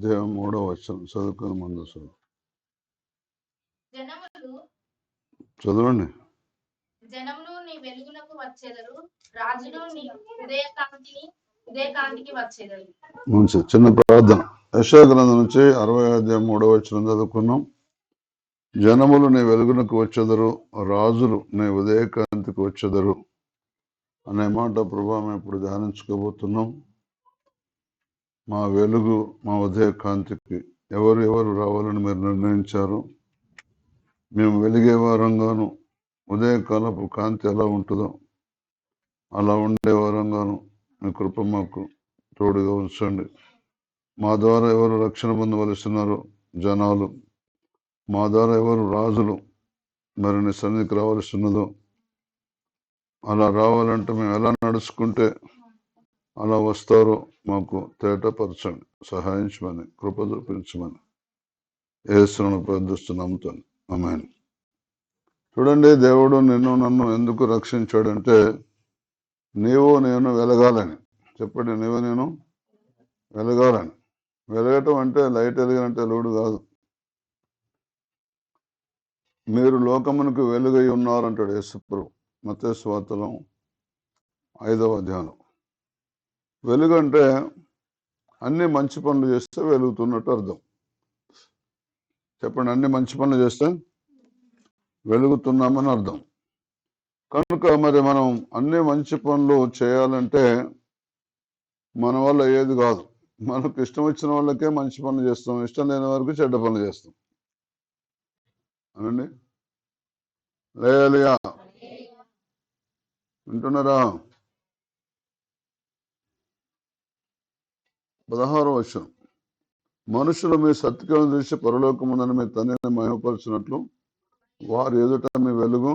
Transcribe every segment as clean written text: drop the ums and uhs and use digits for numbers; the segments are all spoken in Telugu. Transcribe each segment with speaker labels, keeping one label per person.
Speaker 1: అధ్యాయం 3వ వచనం చదువుకుని ముందు చదవండి.
Speaker 2: జనములు నీ వెలుగునకు వచ్చెదరు, రాజులు నీ ఉదయకాంతికి వచ్చెదరు.
Speaker 1: మంచి చిన్న ప్రార్థన. యెషయా గ్రంథం నుంచి 60వ అధ్యాయం 3వ వచనం చదువుకున్నాం. జనములు నీ వెలుగునకు వచ్చెదరు, రాజులు నీ ఉదయకాంతికి వచ్చెదరు అనే మాట ప్రభా మేము ఇప్పుడు ధ్యానించుకోబోతున్నాం. మా వెలుగు, మా ఉదయకాంతికి ఎవరు రావాలని మీరు నిర్ణయించారు. మేము వెలిగే వారంగాను, ఉదయకాలపు కాంతి ఎలా ఉంటుందో అలా ఉండే వారంగాను మీ కృప మాకు తోడుగా ఉంచండి. మా ద్వారా ఎవరు రక్షణ పొందవలసినారో జనాలు, మా ద్వారా ఎవరు రాజులు మరి నీ సన్నిధికి రావాల్సి ఉన్నదో అలా రావాలంటే మేము ఎలా నడుచుకుంటే అలా వస్తారో మాకు తేటపరచండి, సహాయించమని, కృప చూపించమని యేసును ప్రార్థిస్తున్నాముతాను. ఆమేన్. చూడండి, దేవుడు నిన్ను నన్ను ఎందుకు రక్షించాడంటే నీవు నేను వెలగాలని. చెప్పండి, నీవు నేను వెలగాలని. వెలగటం అంటే లైట్ వెలిగినంటే లోడు కాదు. మీరు లోకమునకు వెలుగై ఉన్నారంటాడు యేసుప్రభు మత్తయి సువార్తలో 5వ అధ్యాయం. వెలుగు అంటే అన్ని మంచి పనులు చేస్తే వెలుగుతున్నట్టు అర్థం. చెప్పండి, అన్ని మంచి పనులు చేస్తే వెలుగుతున్నామని అర్థం. కనుక మరి మనం అన్ని మంచి పనులు చేయాలంటే మన వల్ల ఏది కాదు. మనకు ఇష్టం వచ్చిన వాళ్ళకే మంచి పనులు చేస్తాం, ఇష్టం లేని వరకు చెడ్డ పనులు చేస్తాం. అనండి, లేయలియా వింటున్నారా? 16వ వచనం, మనుషులు మీ సత్క్రియలను చూసి పరలోకముందని మీ తండ్రిని మహిమపరచినట్లు వారి ఎదుట మీ వెలుగు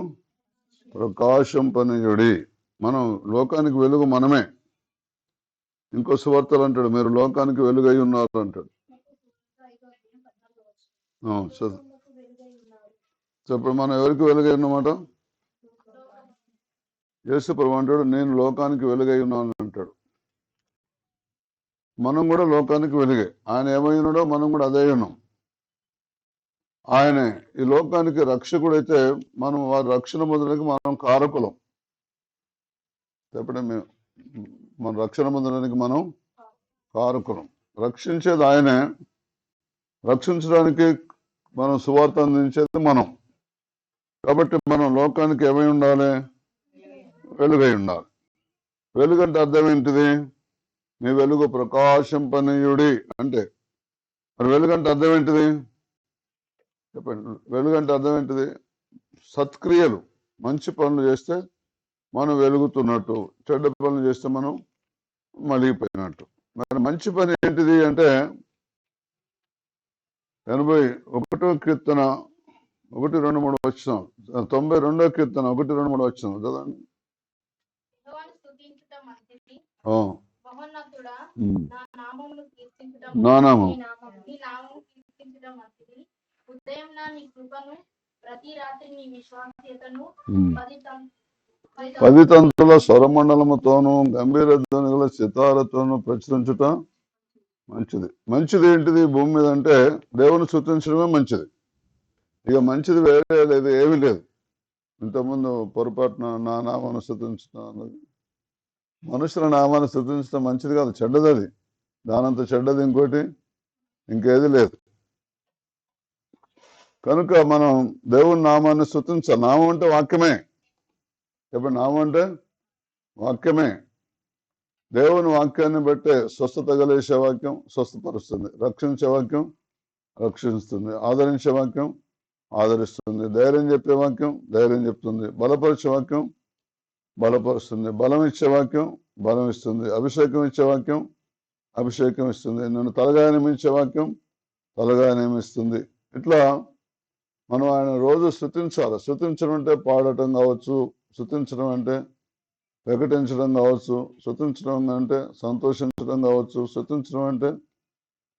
Speaker 1: ప్రకాశింపనీయుడి. మనం లోకానికి వెలుగు మనమే. ఇంకో సువార్తలు అంటాడు మీరు లోకానికి వెలుగై ఉన్నారు అంటాడు. ఇప్పుడు మనం ఎవరికి వెలుగై ఉన్నమాట? యేసు ప్రభువు అంటాడు నేను లోకానికి వెలుగై ఉన్నాను అంటాడు. మనం కూడా లోకానికి వెలుగే. ఆయన ఏమై ఉన్నాడో మనం కూడా అదే ఉన్నాం. ఆయనే ఈ లోకానికి రక్షకుడైతే మనం వారి రక్షణ పొందడానికి మనం కారకులం. చెప్పండి, మన రక్షణ పొందడానికి మనం కారకులం. రక్షించేది ఆయనే, రక్షించడానికి మనం సువార్త అందించేది మనం. కాబట్టి మనం లోకానికి ఏమై ఉండాలి? వెలుగై ఉండాలి. వెలుగంటే అర్థం ఏంటిది? మీ వెలుగు ప్రకాశింపనీయుడి అంటే. మరి వెలుగంటే అర్థం ఏంటిది? చెప్పండి, వెలుగంటే అర్థం ఏంటిది? సత్క్రియలు, మంచి పనులు చేస్తే మనం వెలుగుతున్నట్టు, చెడ్డ పనులు చేస్తే మనం మలిగిపోయినట్టు. మరి మంచి పని ఏంటిది అంటే 81వ కీర్తన 1, 2, 3 వచనం, 92వ కీర్తన 1, 2, 3 వచనం చదవండి. నా నామం పది తంతుల స్వరమండలముతోనూ గంభీర ధ్వని గల సితారతోనూ ప్రచురించుట మంచిది. మంచిది ఏంటిది భూమి మీద అంటే దేవుని స్తుతించడమే మంచిది. ఇక మంచిది వేరే లేదు, ఏమీ లేదు. ఇంతకుముందు పొరపాటున నా నామాన్ని స్తుతించడం అన్నది, మనుషుల నామాన్ని స్తుతించడం మంచిది కాదు, చెడ్డది. అది దానంత చెడ్డది ఇంకోటి ఇంకేది లేదు. కనుక మనం దేవుని నామాన్ని స్తుతించాలి. నామం అంటే వాక్యమే. చెప్పండి, నామం అంటే వాక్యమే. దేవుని వాక్యాన్ని బట్టే స్వస్థత కలిసే వాక్యం స్వస్థపరుస్తుంది, రక్షించే వాక్యం రక్షిస్తుంది, ఆదరించే వాక్యం ఆదరిస్తుంది, ధైర్యం చెప్పే వాక్యం ధైర్యం చెప్తుంది, బలపరిచే వాక్యం బలపరుస్తుంది, బలం ఇచ్చే వాక్యం బలం ఇస్తుంది, అభిషేకం ఇచ్చే వాక్యం అభిషేకం ఇస్తుంది, నన్ను తలగా నియమించే వాక్యం తలగా నియమిస్తుంది. ఇట్లా మనం ఆయన రోజు స్తుతించాలి. స్తుతించడం అంటే పాడటం కావచ్చు, స్తుతించడం అంటే ప్రకటించడం కావచ్చు, స్తుతించడం అంటే సంతోషించడం కావచ్చు, స్తుతించడం అంటే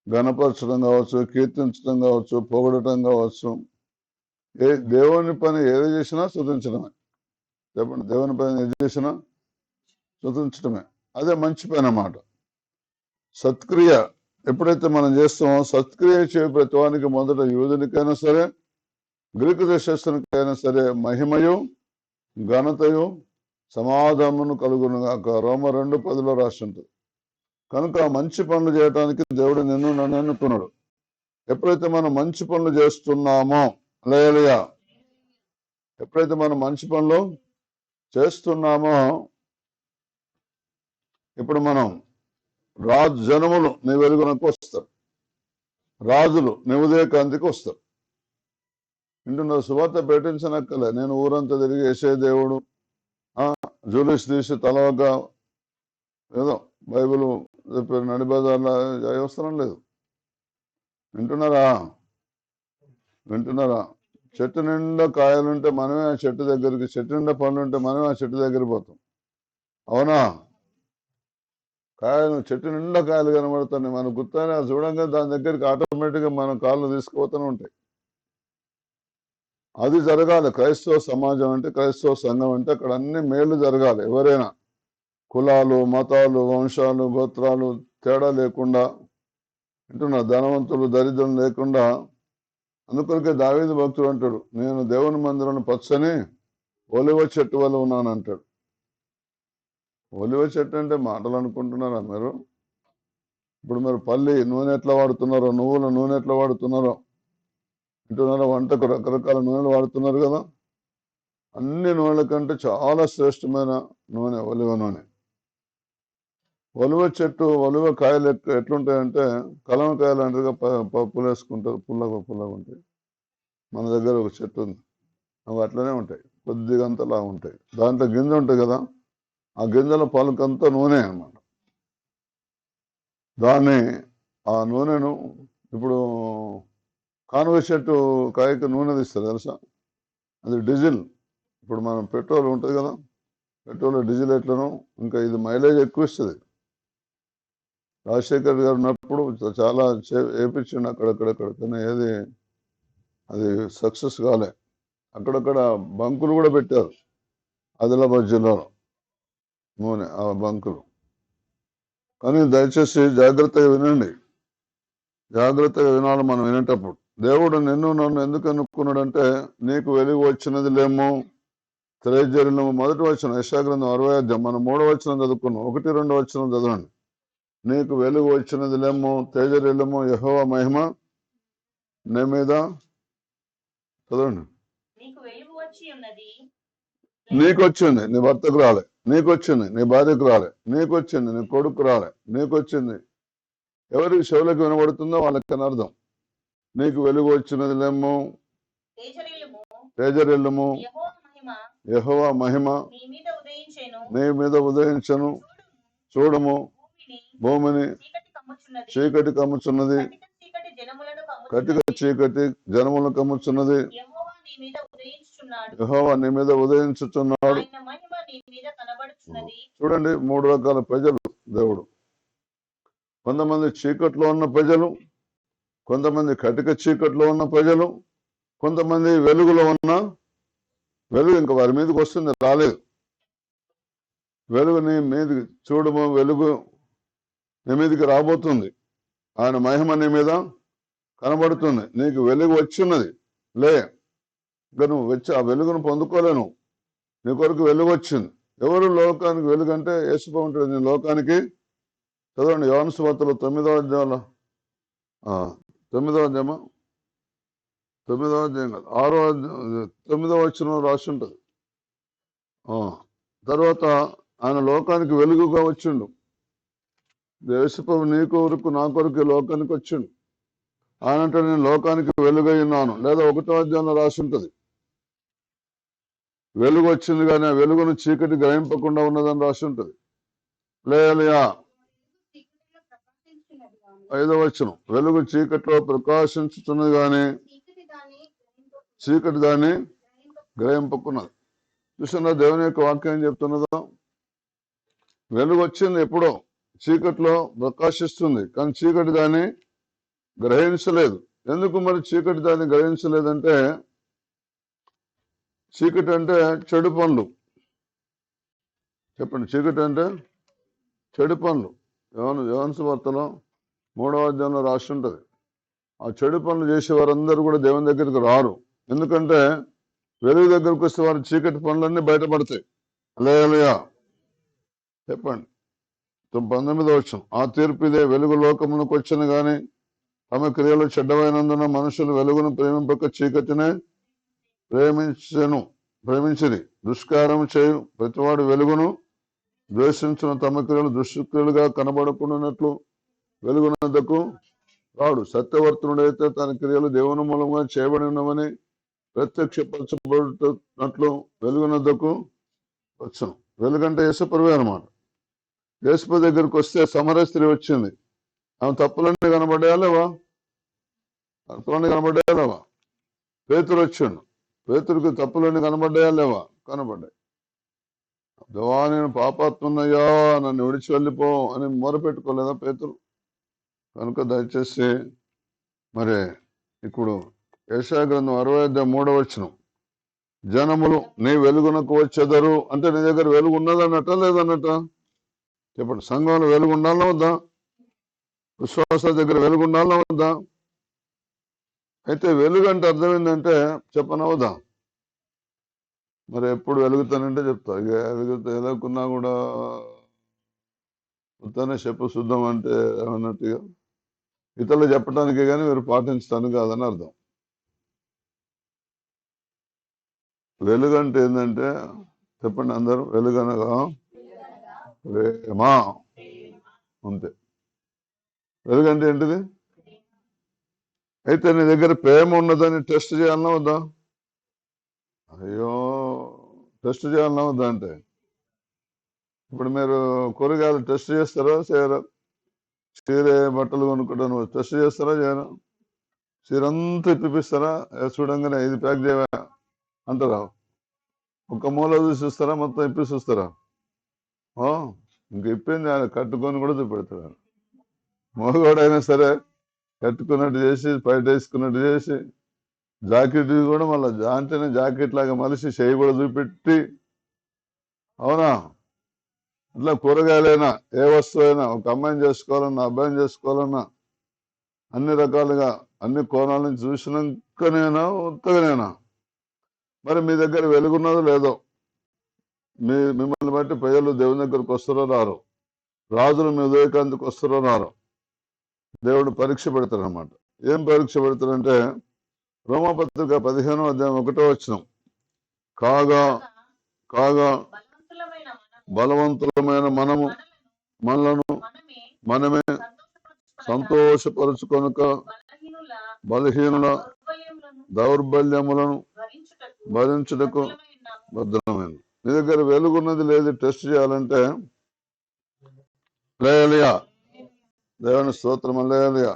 Speaker 1: ఘనపరచడం కావచ్చు, కీర్తించడం కావచ్చు, పొగడటం కావచ్చు. దేవుని పని ఏది చేసినా స్తుతించడమే. చెప్పండి, దేవుని పని ఏది చేసినా స్తుతించడమే. అదే మంచి పని అన్నమాట. సత్క్రియ ఎప్పుడైతే మనం చేస్తామో సత్క్రియ చేయ ప్రతి వానికి మొదట యూదునికైనా సరే గ్రీకు దేశస్థునికైనా సరే మహిమయు ఘనతయు సమాధానమును కలుగునుగాక. రోమ 2:10 రాసి ఉంటుంది. కనుక మంచి పనులు చేయడానికి దేవుడు నిన్ను నన్ను ఎన్నుకున్నాడు. ఎప్పుడైతే మనం మంచి పనులు చేస్తున్నామో హల్లెలూయా, ఎప్పుడైతే మనం మంచి పనులు చేస్తున్నామో ఇప్పుడు మనం జనములు నీ వెలుగునకు వస్తారు, రాజులు నీ ఉదయకాంతికి వస్తారు. వింటున్న సువార్త ప్రకటించనక్కలే. నేను ఊరంతా తిరిగి యేసే దేవుడు జూలిస్ తీసి తలవక ఏదో బైబిల్ చెప్పారు నడిబజార్లో అవసరం లేదు. వింటున్నారా? చెట్టు నిండా కాయలుంటే మనమే ఆ చెట్టు దగ్గరికి, చెట్టు నిండా పండ్లు ఉంటే మనమే ఆ చెట్టు దగ్గరికి పోతాం. అవునా? చెట్టు నిండా కాయలు కనబడుతున్నాయి, మనకు గుర్తానే చూడంగా దాని దగ్గరికి ఆటోమేటిక్గా మన కాళ్ళు తీసుకుపోతూనే ఉంటాయి. అది జరగాలి. క్రైస్తవ సమాజం అంటే, క్రైస్తవ సంఘం అంటే అక్కడ అన్ని మేలు జరగాలి. ఎవరైనా కులాలు, మతాలు, వంశాలు, గోత్రాలు తేడా లేకుండా, వింటున్నా, ధనవంతులు దరిద్రం లేకుండా. అందుకొరకే దావీదు భక్తుడు అంటాడు, నేను దేవుని మందిరంలో పచ్చని ఒలివ చెట్టు వల్ల ఉన్నాను అంటాడు. ఒలివ చెట్టు అంటే మాటలు అనుకుంటున్నారా మీరు? ఇప్పుడు మీరు పల్లి నూనె ఎట్లా వాడుతున్నారో, నువ్వుల నూనె ఎట్లా వాడుతున్నారో, వింటున్నారా? వంటకు రకరకాల నూనెలు వాడుతున్నారు కదా. అన్ని నూనెల కంటే చాలా శ్రేష్టమైన నూనె ఒలివ నూనె. ఒలివ చెట్టు, ఒలివ కాయలు ఎట్లుంటాయంటే కలమ కాయలు అంటారుగా, పప్పులు వేసుకుంటారు, పుల్లగా ఉంటాయి. మన దగ్గర ఒక చెట్టు ఉంది, అవి అట్లనే ఉంటాయి, కొద్దిగా అంతలా ఉంటాయి. దాంట్లో గింజ ఉంటుంది కదా, ఆ గింజల పలుకంతా నూనె అన్నమాట. ఆ నూనెను ఇప్పుడు కానుగ చెట్టు కాయకు నూనె తీస్తారు తెలుసా? అది డీజిల్. ఇప్పుడు మనం పెట్రోల్ ఉంటుంది కదా, పెట్రోల్ డీజిల్ ఎట్లను, ఇంకా ఇది మైలేజ్ ఎక్కువ ఇస్తుంది. రాజశేఖర్ గారు ఉన్నప్పుడు చాలా వేయించిండు అక్కడక్కడ, కానీ ఏది అది సక్సెస్ కాలే. అక్కడక్కడ బంకులు కూడా పెట్టారు ఆదిలాబాద్ జిల్లాలో నూనె, ఆ బంకులు. కానీ దయచేసి జాగ్రత్తగా వినండి, జాగ్రత్తగా వినాలి మనం వినేటప్పుడు. దేవుడు నిన్ను నన్ను ఎందుకు ఎన్నుకున్నాడంటే, నీకు వెలుగు వచ్చినది లేమో తెలియజేయలేము. మొదటి వచనం యెషయా గ్రంథం 60 మనం 3వ వచనం చదువుకున్నాం. 1-2 వచనం చదవండి. నీకు వెలుగు వచ్చినది లేమో తేజరిల్లము, యెహోవా మహిమ నీ మీద. చదవండి. నీకు వచ్చింది, నీ భర్తకు రాలే. నీకు వచ్చింది, నీ భార్యకు రాలే. నీకు వచ్చింది, నీ కొడుకు రాలే. నీకు వచ్చింది, ఎవరికి చెవులకు వినబడుతుందో వాళ్ళకి అర్థం. నీకు వెలుగు వచ్చినది లేమో తేజరిల్లము, యెహోవా మహిమ నీ మీద ఉదయించను. చూడము, భూమిని చీకటి కమ్ముచున్నది, కటిక చీకటి జనములను కమ్ముచున్నది. యెహోవా నీ మీద ఉదయించుచున్నాడు. చూడండి, 3 రకాల ప్రజలు దేవుడు. కొంతమంది చీకట్లో ఉన్న ప్రజలు, కొంతమంది కటిక చీకట్లో ఉన్న ప్రజలు, కొంతమంది వెలుగులో ఉన్న. వెలుగు ఇంకా వారి మీదకి వస్తుంది, రాలేదు. వెలుగు నీ మీదకి చూడము, వెలుగు నీ మీదకి రాబోతుంది. ఆయన మహిమ నీ మీద కనబడుతుంది. నీకు వెలుగు వచ్చిన్నది లే, ఇంకా నువ్వు వచ్చి ఆ వెలుగును పొందుకోలేను. నీ కొరకు వెలుగు వచ్చింది. ఎవరు లోకానికి వెలుగు అంటే యేసుప్రభు ఉంటాడు. నీ లోకానికి. చదవండి, యోహాను సువార్తలో 9వ అధ్యాయంలో 9వ అధ్యాయమా 9వ అధ్యాయం కాదు 9వ వచనం రాసి ఉంటుంది. తర్వాత ఆయన లోకానికి వెలుగుగా వచ్చిండు. యేసుప్రభు నీ కొరకు నా కొరకు లోకానికి వచ్చిండు. ఆయన అంటే నేను లోకానికి వెలుగై ఉన్నాను. లేదా 1వ అధ్యాయంలో రాసి ఉంటుంది, వెలుగు వచ్చింది కానీ ఆ వెలుగును చీకటి గ్రహింపకుండా ఉన్నదని రాసి ఉంటుంది. లేయా 5వ వచనం, వెలుగు చీకట్లో ప్రకాశించుతున్నది కానీ చీకటి దాన్ని గ్రహింపకున్నది. చూస్తున్నా దేవుని యొక్క వాక్యం ఏం చెప్తున్నదో? వెలుగు వచ్చింది ఎప్పుడో, చీకట్లో ప్రకాశిస్తుంది, కానీ చీకటి దాన్ని గ్రహించలేదు. ఎందుకు మరి చీకటి దాన్ని గ్రహించలేదంటే, చీకటి అంటే చెడు పనులు. చెప్పండి, చీకటి అంటే చెడు పనులు. యోహాను సువార్తలో 3వ అధ్యాయంలో రాసి ఉంటుంది. ఆ చెడు పనులు చేసే వారందరూ కూడా దేవుని దగ్గరికి రారు. ఎందుకంటే వెలుగు దగ్గరికి వస్తే వారి చీకటి పనులన్నీ బయటపడతాయి. హల్లెలూయా చెప్పండి. 19వ వచనం, ఆ తీర్పు ఇదే, వెలుగు లోకమునకు వచ్చిన గాని తమ క్రియలు చెడ్డమైనందున మనుషులు వెలుగును ప్రేమింపక చీకటినే ప్రేమించిరి. దుష్కారం చేయు ప్రతివాడు వెలుగును ద్వేషించిన తమ క్రియలు దుష్క్రియలుగా కనబడకుండానట్లు వెలుగునద్దకు రాడు. సత్యవర్తనుడైతే తన క్రియలు దేవుని మూలంగా చేయబడి ఉన్నవని ప్రత్యక్షపరచబడినట్లు వెలుగునద్దకు వచ్చును. వెలుగంటే యేసుప్రభువే అన్నమాట. యేసుప్రభు దగ్గరికి వస్తే సమరయ స్త్రీ వచ్చింది. ఆమె తప్పులన్నీ కనబడ్డాయా లేవా? తప్పులన్నీ కనబడ్డాయా లేవా? పేతురు వచ్చాడు. పేతురికి తప్పులన్నీ కనబడ్డాయా లేవా? కనబడ్డాయి. దేవా నేను పాపాత్మున్నయ్యా, నన్ను విడిచి వెళ్ళిపో అని మొరపెట్టుకోలేదా పేతురు? కనుక దయచేసి మరి ఇప్పుడు యెషయా గ్రంథం 60:3 వచనం, జనములు నీ వెలుగునకు వచ్చెదరు అంటే నీ దగ్గర వెలుగు ఉన్నదన్నట లేదన్నట? చెప్పండి. సంఘంలో వెలుగు ఉండాలన్నా వద్దా? విశ్వాసాల దగ్గర వెలుగు ఉండాలన్నా వద్దా? అయితే వెలుగు అంటే అర్థం ఏంటంటే చెప్పనవద్దా? మరి ఎప్పుడు వెలుగుతానంటే చెప్తా. ఇక వెలుగుకున్నా కూడా వస్తానే చెప్పు శుద్ధం అంటే ఏమన్నట్టుగా ఇతరులు చెప్పడానికే కానీ మీరు పాటించడానికి కాదని అర్థం. వెలుగు అంటే ఏంటంటే చెప్పండి అందరూ, వెలుగనగా ప్రేమ. అంతే. వెలుగంటే ఏంటిది? అయితే నీ దగ్గర ప్రేమ ఉన్నదని టెస్ట్ చేయాలన్నా వద్దా? అయ్యో, టెస్ట్ చేయాలన్నా వద్దా అంటే ఇప్పుడు మీరు కూరగాయలు టెస్ట్ చేస్తారా చేయరా? చీరే బట్టలు కొనుక్కుంటాను టెస్ట్ చేస్తారా చేయరా? చీర అంతా ఇప్పిస్తారా? చూడంగానే ఇది ప్యాక్ చేయవా అంటారా? ఒక మూల చూసి చూస్తారా? మొత్తం ఇప్పి చూస్తారా? ఇంక ఇప్పింది ఆయన కట్టుకొని కూడా చూపెడతాడు. మగవాడైనా సరే కట్టుకున్నట్టు చేసి బయట వేసుకున్నట్టు చేసి జాకెట్ కూడా మళ్ళీ అంటేనే జాకెట్ లాగా మలిసి చేయి కూడా చూపెట్టి, అవునా? ఇట్లా కూరగాయలైనా ఏ వస్తువు అయినా ఒక అమ్మాయిని చేసుకోవాలన్నా అబ్బాయిని చేసుకోవాలన్నా అన్ని రకాలుగా అన్ని కోణాల నుంచి చూసినాకనేనా ఉత్తగానేనా? మరి మీ దగ్గర వెలుగున్నదో లేదో? మిమ్మల్ని బట్టి ప్రజలు దేవుని దగ్గరకు వస్తారో రారు, రాజులు మీ ఉదయకాంతికి వస్తారో రారు, దేవుడు పరీక్ష పెడతారనమాట. ఏం పరీక్ష పెడతారంటే రోమాపత్రిక 15:1 వచనం, కాగా బలవంతులమైన మనలను మనమే సంతోషపరుచుకొనక బలహీనుల దౌర్బల్యములను భరించుటకు భద్రమైన. నీ దగ్గర వెలుగున్నది లేదు టెస్ట్ చేయాలంటే హల్లెలూయా, దేవుని స్తోత్రం, హల్లెలూయా.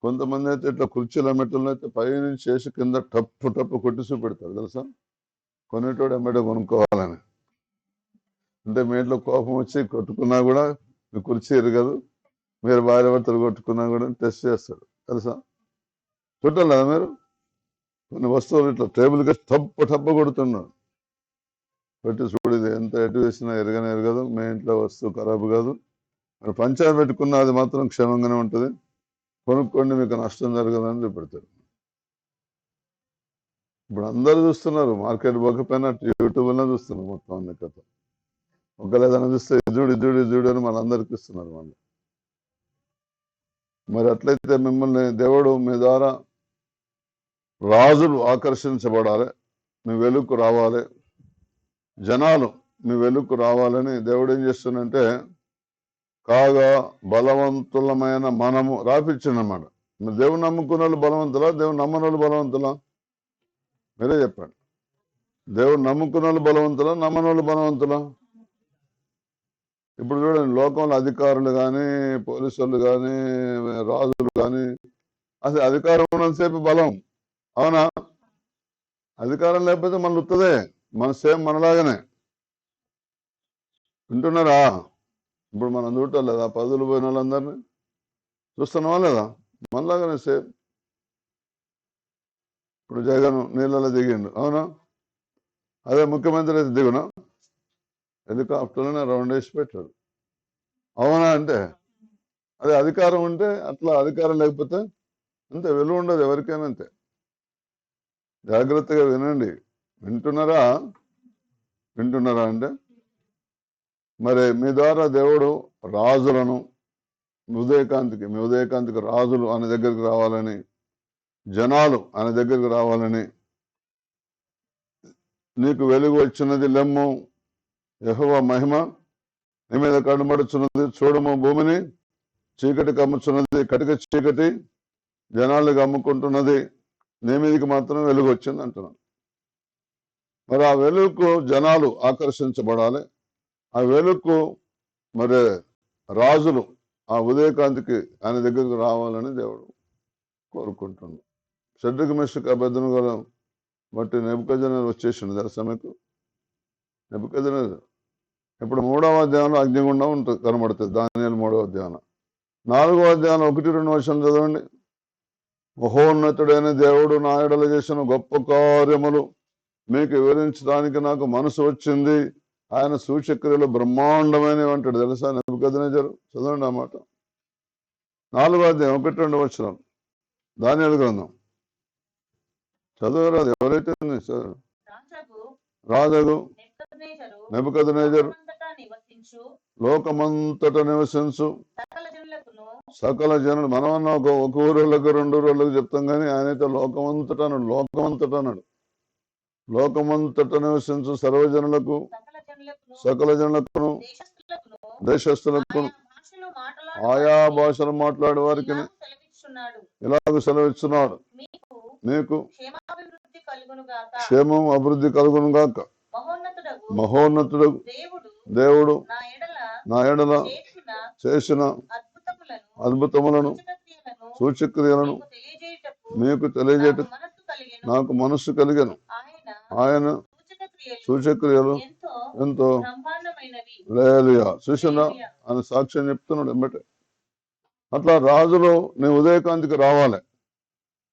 Speaker 1: కొంతమంది అయితే ఇట్లా కుర్చీల మెట్టలను అయితే పైనుంచి చేసి కింద టప్పు కొట్టి చూపెడతారు తెలుసా? కొనేటోడు ఎమ్మటే కొనుక్కోవాలని. అంటే మీ ఇంట్లో కోపం వచ్చి కొట్టుకున్నా కూడా మీ కుర్చీ ఎరగదు, మీరు భార్య భర్తలు కొట్టుకున్నా కూడా టెస్ట్ చేస్తాడు తెలుసా? చూడాలి కదా మీరు? కొన్ని వస్తువులు ఇట్లా టేబుల్కి టప్పు కొడుతున్నాడు, పెట్టి చూడేది ఎంత ఎటు వేసినా ఎరగదు, మీ ఇంట్లో వస్తువు ఖరాబు కాదు, మరి పంచాయతీ పెట్టుకున్న అది మాత్రం క్షేమంగానే ఉంటుంది, కొనుక్కోండి మీకు నష్టం జరగదని చూపెడతాడు. ఇప్పుడు అందరూ చూస్తున్నారు, మార్కెట్ పోకపోయినా యూట్యూబ్లో చూస్తున్నారు మొత్తం అన్ని కథ. ఒకలేదన్నా చూస్తే చూడు అని మనందరికి ఇస్తున్నారు మళ్ళీ. మరి అట్లయితే మిమ్మల్ని దేవుడు మీ ద్వారా రాజులు ఆకర్షించబడాలి, మీ వెలుగు రావాలి, జనాలు మీ వెలుగు రావాలని దేవుడు ఏం చేస్తున్నంటే కాగా బలవంతులమైన మనము రాపించిందన్నమాట. మీరు దేవుని నమ్ముకున్న వాళ్ళు బలవంతులా, దేవుని నమ్మని వాళ్ళు బలవంతులా? మీరే చెప్పండి. దేవుడు నమ్ముకున్న వాళ్ళు బలవంతులా, నమ్మని వాళ్ళు బలవంతులా? ఇప్పుడు చూడండి, లోకంలో అధికారులు కానీ పోలీసు వాళ్ళు కానీ రాజులు కానీ అసలు అధికారం ఉన్నంతసేపు బలం, అవునా? అధికారం లేకపోతే మన ఉత్తదే, మన సేమ్ మనలాగానే. వింటున్నారా? ఇప్పుడు మనం చూడటం లేదా పదులు పోయిన వాళ్ళందరినీ? చూస్తున్నావా లేదా? మనలాగానే సేమ్. ఇప్పుడు జగన్ నీళ్ళలో దిగిండు, అవునా? అదే ముఖ్యమంత్రి అయితే దిగునా? హెలికాప్టర్లోనే రౌండ్ వేసి పెట్టాడు, అవునా? అంటే అదే అధికారం ఉంటే అట్లా, అధికారం లేకపోతే అంతే, విలువ ఉండదు ఎవరికైనా అంతే. జాగ్రత్తగా వినండి. వింటున్నారా? వింటున్నారా అంటే మరి మీ ద్వారా దేవుడు రాజులను మీ ఉదయకాంతికి రాజులు ఆయన దగ్గరికి రావాలని, జనాలు ఆయన దగ్గరికి రావాలని, నీకు వెలుగు వచ్చినది లెమ్ము, యెహోవా మహిమ నీ మీద కనబడుచున్నది, చూడము భూమిని చీకటి కమ్ముచున్నది, కటిక చీకటి జనాలకు అమ్ముకుంటున్నది, నీ మీదకి మాత్రం వెలుగు వచ్చింది అంటున్నాను. మరి ఆ వెలుగుకు జనాలు ఆకర్షించబడాలి. ఆ వెలుగుకు మరి రాజులు ఆ ఉదయకాంతికి ఆయన దగ్గరికి రావాలని దేవుడు కోరుకుంటున్నాడు. షడ్రక్ మెషక్ అబేద్నెగోను బట్టి నెబుకద్నెజర్ వచ్చేసిండు తెలుసా మీకు? నెబుకద్నెజర్ ఇప్పుడు 3వ అధ్యాయంలో అగ్నిగుండం ఉంటుంది, కనబడుతుంది. దానియేలు 3వ అధ్యాయం 4వ అధ్యాయం 1-2 వర్షాలు చదవండి. మహోన్నతుడైన దేవుడు నా ఎడల చేసిన గొప్ప కార్యములు మీకు వివరించడానికి నాకు మనసు వచ్చింది, ఆయన సూచక్రియలు బ్రహ్మాండమైనవి అంటాడు తెలుసా నెబుకద్నెజర్. చదవండి ఆ మాట. 4వ అధ్యాయం 1-2 వచనాలు దానియేలు గ్రంథం. చదవరాదు ఎవరైతే రాజగు నెబుకద్నెజరు లోకమంతటా నివసించు సకల జనులు. మనమన్నా ఒక ఊరోళ్ళకి 2 ఊరోళ్ళకి చెప్తాం కానీ ఆయనైతే లోకమంతటా అన్నాడు. లోకమంతటా నివసించు సర్వజనులకు, సకల జనులకు, దేశస్తులకు, ఆయా భాషలు మాట్లాడే వారికి ఇలాగ సెలవిస్తున్నాడు, నీకు క్షేమం అభివృద్ధి కలుగును గాక. మహోన్నతుడు దేవుడు నా ఎడల చేసిన అద్భుతములను సూచక్రియలను మీకు తెలియజేట నాకు మనస్సు కలిగను. ఆయన సూచక్రియలు ఎంతో హల్లెలూయా. చూసినా ఆయన సాక్ష్యం చెప్తున్నాడు ఎమ్మటే. అట్లా రాజులు నీ ఉదయకాంతికి రావాలి.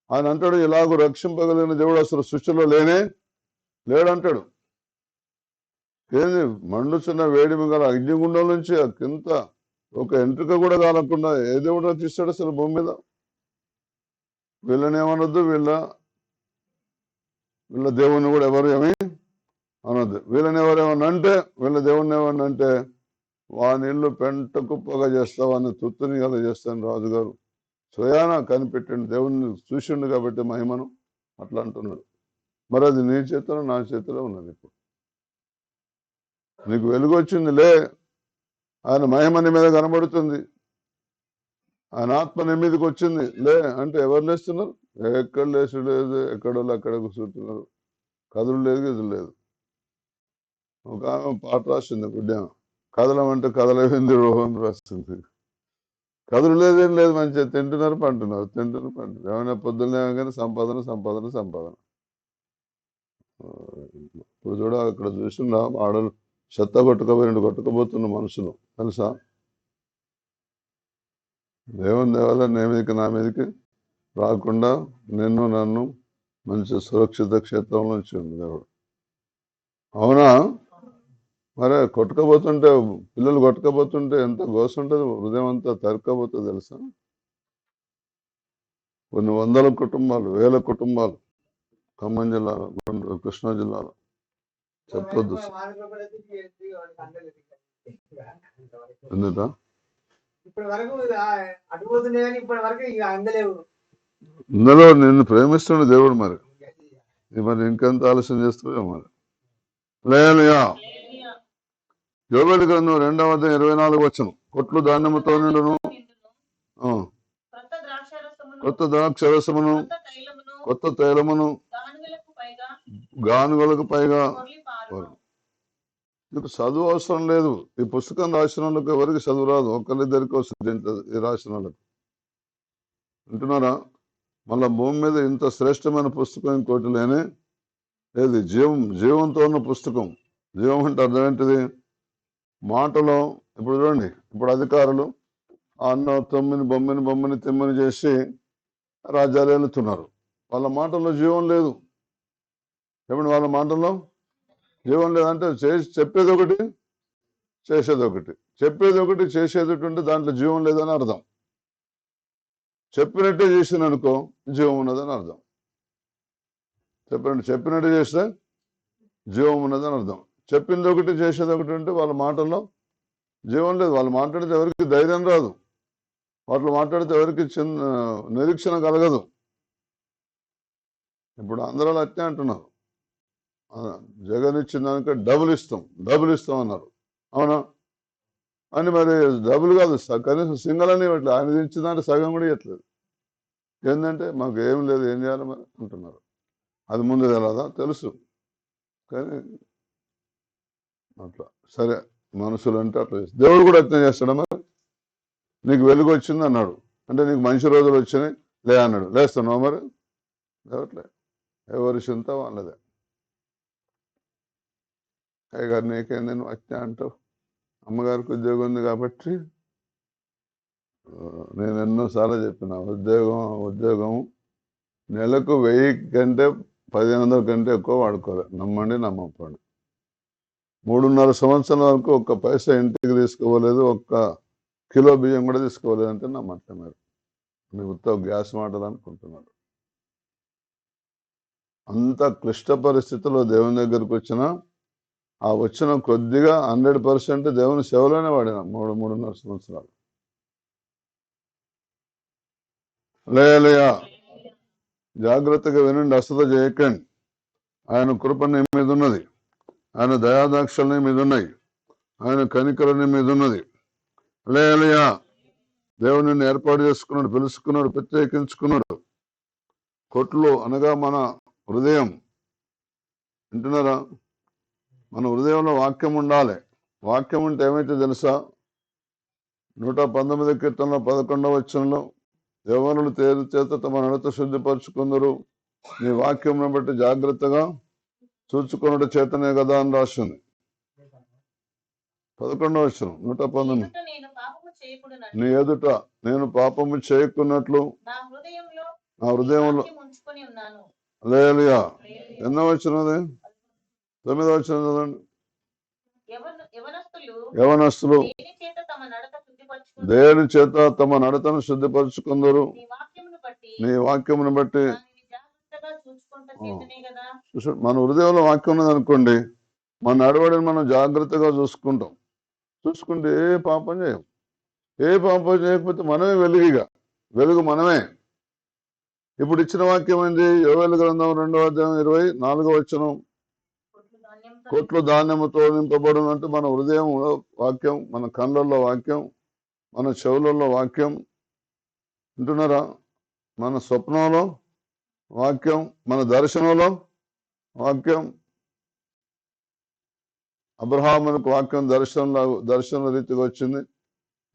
Speaker 1: ఆయన అంటాడు, ఇలాగూ రక్షింపగలిగిన దేవుడు అసలు సృష్టిలో లేడంటాడు. ఏంది మండుచున్న వేడిమి గల అగ్నిగుండం నుంచి కింద ఒక ఎంట్రుక కూడా కాలకుండా ఏ దేవుడు రక్షిస్తాడు అసలు భూమి మీద? వీళ్ళనేమనొద్దు, వీళ్ళ దేవుణ్ణి కూడా ఎవరు ఏమి అనొద్దు. వీళ్ళని ఎవరేమన్నా అంటే, వీళ్ళ దేవుణ్ణి ఏమన్నా అంటే వాని ఇల్లు పెంట కుప్పగా చేస్తా, వాడిని తుత్తునిగా చేస్తాను రాజుగారు స్వయాన కనిపెట్టిండు. దేవుణ్ణి చూసిండు కాబట్టి మహిమను అట్లా అంటున్నాడు. మరి అది నీ చేతిలో నా చేతిలో ఉన్నది. ఇప్పుడు నీకు వెలుగు వచ్చిందిలే, ఆయన మహిమ నీ మీద కనబడుతుంది, ఆయన ఆత్మ నీ మీదకి వచ్చింది లే అంటే ఎవరు లేస్తున్నారు? ఎక్కడ లేచు లేదు, ఎక్కడో అక్కడ కూర్చుంటున్నారు. కదులు లేదు, గదులు లేదు. ఒక ఆమె పాట రాసింది, బిడ్డ కదలమంటే కదలవింది రోహం రాస్తుంది. కదులు లేదేం లేదు, మంచిగా తింటున్నారు పంటున్నారు. ఏమైనా పొద్దున్నే కానీ సంపాదన. ఇప్పుడు చూడ అక్కడ చూసిందా ఆడలు చెత్త కొట్టుకుపోతున్న మనుషులు తెలుసా? దేవుని దేవాల నీ మీదకి నా మీదకి రాకుండా నన్ను మంచి సురక్షిత క్షేత్రంలో ఉంచింది దేవుడు. అవునా? మరి కొట్టుకపోతుంటే, పిల్లలు కొట్టుకపోతుంటే ఎంత గోస ఉంటుంది, హృదయం అంతా తరుక్కపోతుంది తెలుసా? కొన్ని వందల కుటుంబాలు, వేల కుటుంబాలు ఖమ్మం జిల్లాలో, కృష్ణా జిల్లాలో చెప్పొద్దు. ఎందుక ఇందులో నిన్ను ప్రేమిస్తున్న దేవుడు మరి ఇంకెంత ఆలస్యం చేస్తాడో మరి. హల్లెలూయా. యోబేలు గ్రంథం 2వ అధ్యాయం 24 వచనం. కొట్లు ధాన్యముతో నిండును, కొత్త ద్రాక్షరసమును, కొత్త తైలమును, గానుగలకు పైగా. నీకు చదువు అవసరం లేదు. ఈ పుస్తకం రాసిన వాళ్ళకి ఎవరికి చదువు రాదు, ఒకరిద్దరికి వస్తుంది ఈ రాసిన వాళ్ళకి. వింటున్నారా? మళ్ళా భూమి మీద ఇంత శ్రేష్టమైన పుస్తకం ఇంకోటి లేని ఏది? జీవంతో ఉన్న పుస్తకం. జీవం అంటే అర్థం ఏంటిది? మాటలో. ఇప్పుడు చూడండి, ఇప్పుడు అధికారులు అన్న బొమ్మని తిమ్మని చేసి రాజ్యాలు వెళుతున్నారు. వాళ్ళ మాటల్లో జీవం లేదు. ఏమంటే వాళ్ళ మాటల్లో జీవం లేదంటే చెప్పేది ఒకటి, చేసేది ఒకటి. చెప్పేది ఒకటి, చేసేది ఒకటి ఉంటే దాంట్లో జీవం లేదని అర్థం. చెప్పినట్టే చేసిన అనుకో జీవం ఉన్నదని అర్థం. చెప్పినట్టు చేస్తే జీవం ఉన్నదని అర్థం. చెప్పింది ఒకటి చేసేది ఒకటి అంటే వాళ్ళ మాటల్లో జీవం లేదు. వాళ్ళు మాట్లాడితే ఎవరికి ధైర్యం రాదు, వాళ్ళు మాట్లాడితే ఎవరికి నిరీక్షణ కలగదు. ఇప్పుడు అందరూ అట్నే అంటున్నారు, జగన్ ఇచ్చిన దానికే డబుల్ ఇస్తాం అన్నారు. అవునా అని మరి డబుల్ కాదు, కనీసం సింగల్ అని ఇవ్వట్లేదు. ఆయన ఇచ్చిన దాంట్లో సగం కూడా ఇవ్వట్లేదు. ఏంటంటే మాకు ఏం లేదు, ఏం చేయాలి మరి అంటున్నారు. అది ముందు తెలదా? తెలుసు, కానీ అట్లా సరే మనుషులు అంటే అట్లా చేస్తారు. దేవుడు కూడా అట్లా చేస్తాడా? మరి నీకు వెలుగు వచ్చింది అన్నాడు అంటే నీకు మంచి రోజులు వచ్చినాయి లే అన్నాడు, లేస్తున్నావు మరి? లేవట్లే. ఎవరి చింత వాళ్ళదే. అయ్యగారు నీకేం నేను అట్నే అంటావు, అమ్మగారికి ఉద్యోగం ఉంది కాబట్టి నేను ఎన్నోసార్లు చెప్పిన ఉద్యోగం నెలకు 1000 కంటే 1500 కంటే ఎక్కువ వాడుకోవాలి. నమ్మండి నమ్మకండి. 3.5 సంవత్సరాల వరకు ఒక్క పైసా ఇంటికి తీసుకోలేదు, ఒక్క కిలో బియ్యం కూడా తీసుకోలేదు అంటే నమ్మట్లే. మీరు మీ ఉత్తమ గ్యాస్ మాటలు అనుకుంటున్నారు. అంత క్లిష్ట పరిస్థితుల్లో దేవుని దగ్గరకు ఆ వచ్చిన కొద్దిగా 100% దేవుని సేవలోనే వాడిన 3.5 సంవత్సరాలు. లేయా జాగ్రత్తగా వినండి, అశ్రద్ధ చేయకండి. ఆయన కృప నీ మీద ఉన్నది, ఆయన దయాదాక్షలు నీ మీద ఉన్నాయి, ఆయన కనికరం నీ మీద ఉన్నది. లేయా దేవుని నిన్ను ఏర్పాటు చేసుకున్నాడు, పిలుచుకున్నాడు, ప్రత్యేకించుకున్నాడు. కొట్లు అనగా మన హృదయం. వింటున్నారా? మన హృదయంలో వాక్యం ఉండాలి. వాక్యం ఉంటే ఏమైతే తెలుసా? 119 కీర్తనలో 11వ వచనంలో యవ్వనులు తేరు చేత తమ నడత శుద్ధిపరుచుకుందరు, నీ వాక్యం బట్టి జాగ్రత్తగా చూచుకున్నట్టు చేతనే కదా అని రాసింది. 11వ వచనం 119. నీ ఎదుట నేను పాపము చేయకున్నట్లు నా హృదయంలో. లేయా ఎన్నో వచనం అది? 9వ వచనం చదవండి. యవనస్తులు దేని చేత తమ నడతను శుద్ధిపరుచుకుందరు, నీ వాక్యమును బట్టి. మన హృదయంలో వాక్యం ఉన్నది అనుకోండి, మన నడవడిని మనం జాగ్రత్తగా చూసుకుంటే ఏ పాపం చేయకపోతే మనమే వెలుగు మనమే. ఇప్పుడు ఇచ్చిన వాక్యం ఏంటి? యోవేలు గ్రంథం 2వ అధ్యాయం 24వ వచనం. కొట్లు ధాన్యముతో నింపబడును అంటే మన హృదయం వాక్యం, మన కళ్ళల్లో వాక్యం, మన చెవులలో వాక్యం. వింటున్నారా? మన స్వప్నంలో వాక్యం, మన దర్శనంలో వాక్యం. అబ్రహామునకు వాక్యం దర్శన రీతిగా వచ్చింది,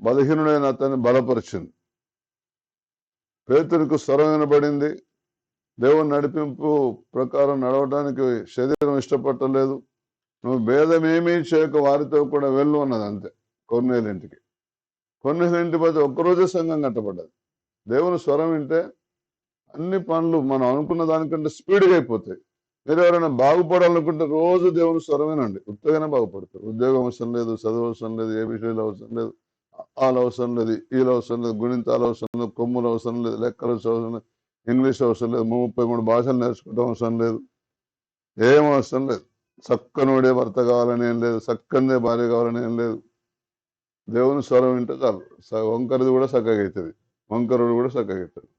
Speaker 1: బలహీనుడైన అతన్ని బలపరిచింది. పేతురుకు స్వరం వినబడింది, దేవుని నడిపింపు ప్రకారం నడవడానికి శరీరం ఇష్టపడలేదు, నువ్వు భేదమేమీ చేయక వారితో కూడా వెళ్ళు అన్నది. అంతే. కొర్నేలింటికి పోతే ఒక్కరోజే సంఘం కట్టబడ్డది. దేవుని స్వరం వింటే అన్ని పనులు మనం అనుకున్న దానికంటే స్పీడ్గా అయిపోతాయి. మీరు ఎవరైనా బాగుపడాలనుకుంటే రోజు దేవుని స్వరం వినండి, ఉత్తగానే బాగుపడతారు. ఉద్యోగం అవసరం లేదు, చదువు అవసరం లేదు, ఏ విషయాలు అవసరం లేదు, వాళ్ళు అవసరం లేదు, వీళ్ళు అవసరం లేదు, గుణింతాలు అవసరం లేదు, కొమ్ములు అవసరం లేదు, లెక్కలు అవసరం లేదు, ఇంగ్లీష్ అవసరం లేదు, 33 భాషలు నేర్చుకోవడం అవసరం లేదు, ఏం అవసరం లేదు. చక్కనోడే భర్త కావాలని ఏం లేదు, చక్కనే భార్య కావాలని ఏం లేదు. దేవుని స్వరం వింటే చాలు. వంకరది కూడా చక్కగా అవుతుంది, వంకరుడు కూడా చక్కగా అవుతుంది.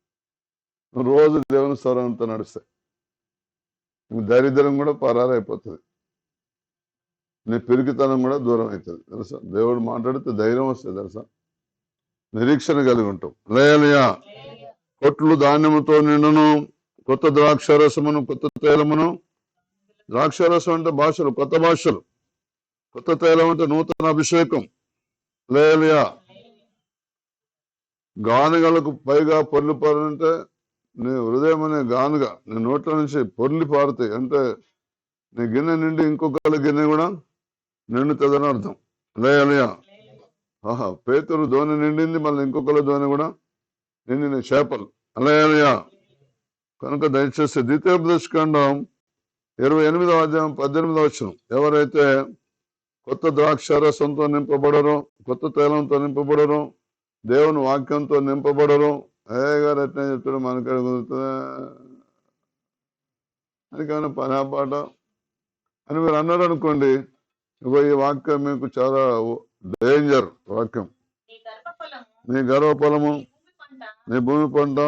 Speaker 1: రోజు దేవుని స్వరంతో నడుస్తాయి. దరిద్రం కూడా పరారైపోతుంది, నీ పిరికితనం కూడా దూరం అవుతుంది. తెలుసా? దేవుడు మాట్లాడితే ధైర్యం వస్తుంది. తెలుసా? నిరీక్షణ కలిగి ఉంటాం. లేయా కొట్లు ధాన్యముతో నిండును, కొత్త ద్రాక్షరసమును కొత్త తైలమును. ద్రాక్షరసం అంటే భాషలు, కొత్త భాషలు. కొత్త తైలం అంటే నూతన అభిషేకం. లేయా గానుగలకు పైగా పొర్లి పారంటే నీ హృదయం అనే గానుగ నీ నోట్ల నుంచి పొర్లి పారుతాయి. అంటే నీ గిన్నె నిండి ఇంకొకళ్ళ గిన్నె కూడా నిండుతుందని అర్థం. లేయా పేతురు ధోని నిండింది, మళ్ళీ ఇంకొకళ్ళ ధోని కూడా నిండిన చేపలు. లేయా కనుక దయచేసి ద్వితీయోపదేశకాండం 28వ అధ్యాయం 18వ వచనం. ఎవరైతే కొత్త ద్రాక్షరసంతో నింపబడరు, కొత్త తైలంతో నింపబడరు, దేవుని వాక్యంతో నింపబడరు, అయ్య గారు ఎట్లా చెప్తాడు మనకాడ కుదురుతుందా అది కానీ పని పాట అని మీరు అన్నారు అనుకోండి, ఇగో ఈ వాక్యం మీకు చాలా డేంజర్ వాక్యం. నీ గర్వఫలము, నీ భూమి పంట,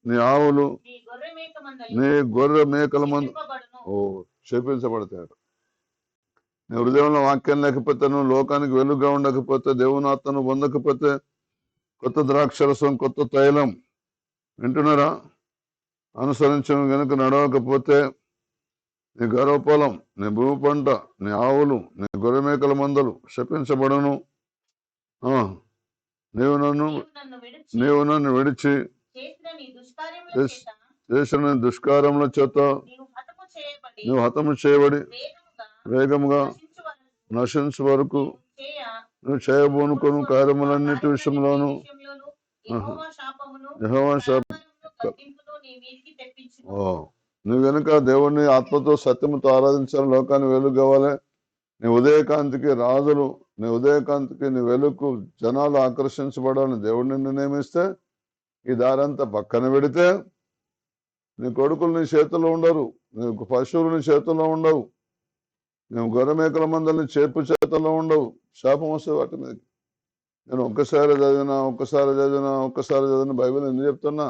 Speaker 1: నీ ఆవులు, నీ గొర్రె మేకల మందు శపించబడతాడు. నీ హృదయంలో వాక్యం లేకపోతే, నువ్వు లోకానికి వెలుగుగా ఉండకపోతే, దేవుని ఆత్మను పొందకపోతే, కొత్త ద్రాక్షరసం, కొత్త తైలం వింటున్నారా, అనుసరించడం కనుక నడవకపోతే, నీ గర్వఫలం, నీ భూమి పంట, నీ ఆవులు, నీ గొర్రె మేకల మందలు శపించబడును. నీవు నన్ను విడిచి చేసిన దుష్కారముల చేత నువ్వు హతము చేయబడి వేగముగా నశించు వరకు నువ్వు చేయబోనుకొను కార్యములన్నిటి విషయంలోను యెహోవా శాపం. నువ్వు కనుక దేవుణ్ణి ఆత్మతో సత్యముతో ఆరాధించాలని, లోకాన్ని వెలుగు కావాలి, నీ ఉదయకాంతికి రాజులు, నీ ఉదయకాంతికి నీ వెలుగు జనాలు ఆకర్షించబడాలని దేవుడు నిన్ను నియమిస్తే, ఈ దారంతా పక్కన పెడితే, నీ కొడుకులు నీ చేతుల్లో ఉండరు, నీ పశువులు నీ చేతుల్లో ఉండవు, నువ్వు గొర్రె మేకల మందల్ని చేపు చేతుల్లో ఉండవు. శాపం వస్తే వాటి మీద. నేను ఒక్కసారి చదివిన బైబిల్ ఎందుకు చెప్తున్నా,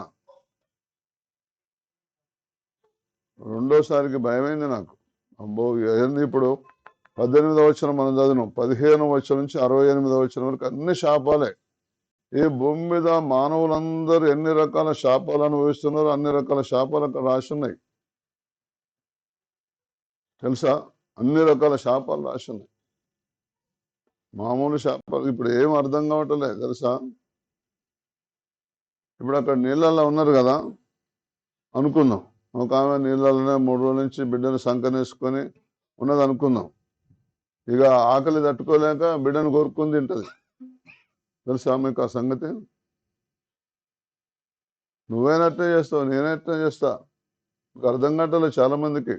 Speaker 1: రెండోసారికి భయమైంది నాకు. అబ్బో ఏంది ఇప్పుడు 18వ వచనం మనం చదివినాం, 15వ వచనం నుంచి 68వ వచనం వరకు అన్ని శాపాలే. ఈ భూమి మీద మానవులందరూ ఎన్ని రకాల శాపాలు అనుభవిస్తున్నారు, అన్ని రకాల శాపాలు అక్కడ రాసి ఉన్నాయి తెలుసా. అన్ని రకాల శాపాలు రాసి ఉన్నాయి. మామూలు శాపాలు ఇప్పుడు ఏం అర్థం కావట్లే తెలుసా. ఇప్పుడు అక్కడ నీళ్ళల్లో ఉన్నారు కదా అనుకుందాం, ఒక ఆమె నీళ్ళలోనే 3 రోజుల నుంచి బిడ్డను సంకనేసుకొని ఉన్నది అనుకుందాం. ఇక ఆకలి తట్టుకోలేక బిడ్డను కోరుకుని తింటది తెలుసా మీకు ఆ సంగతి. నువ్వేనట్టే చేస్తావు, నేనట్టే చేస్తా. అర్థం కావట్లే చాలా మందికి.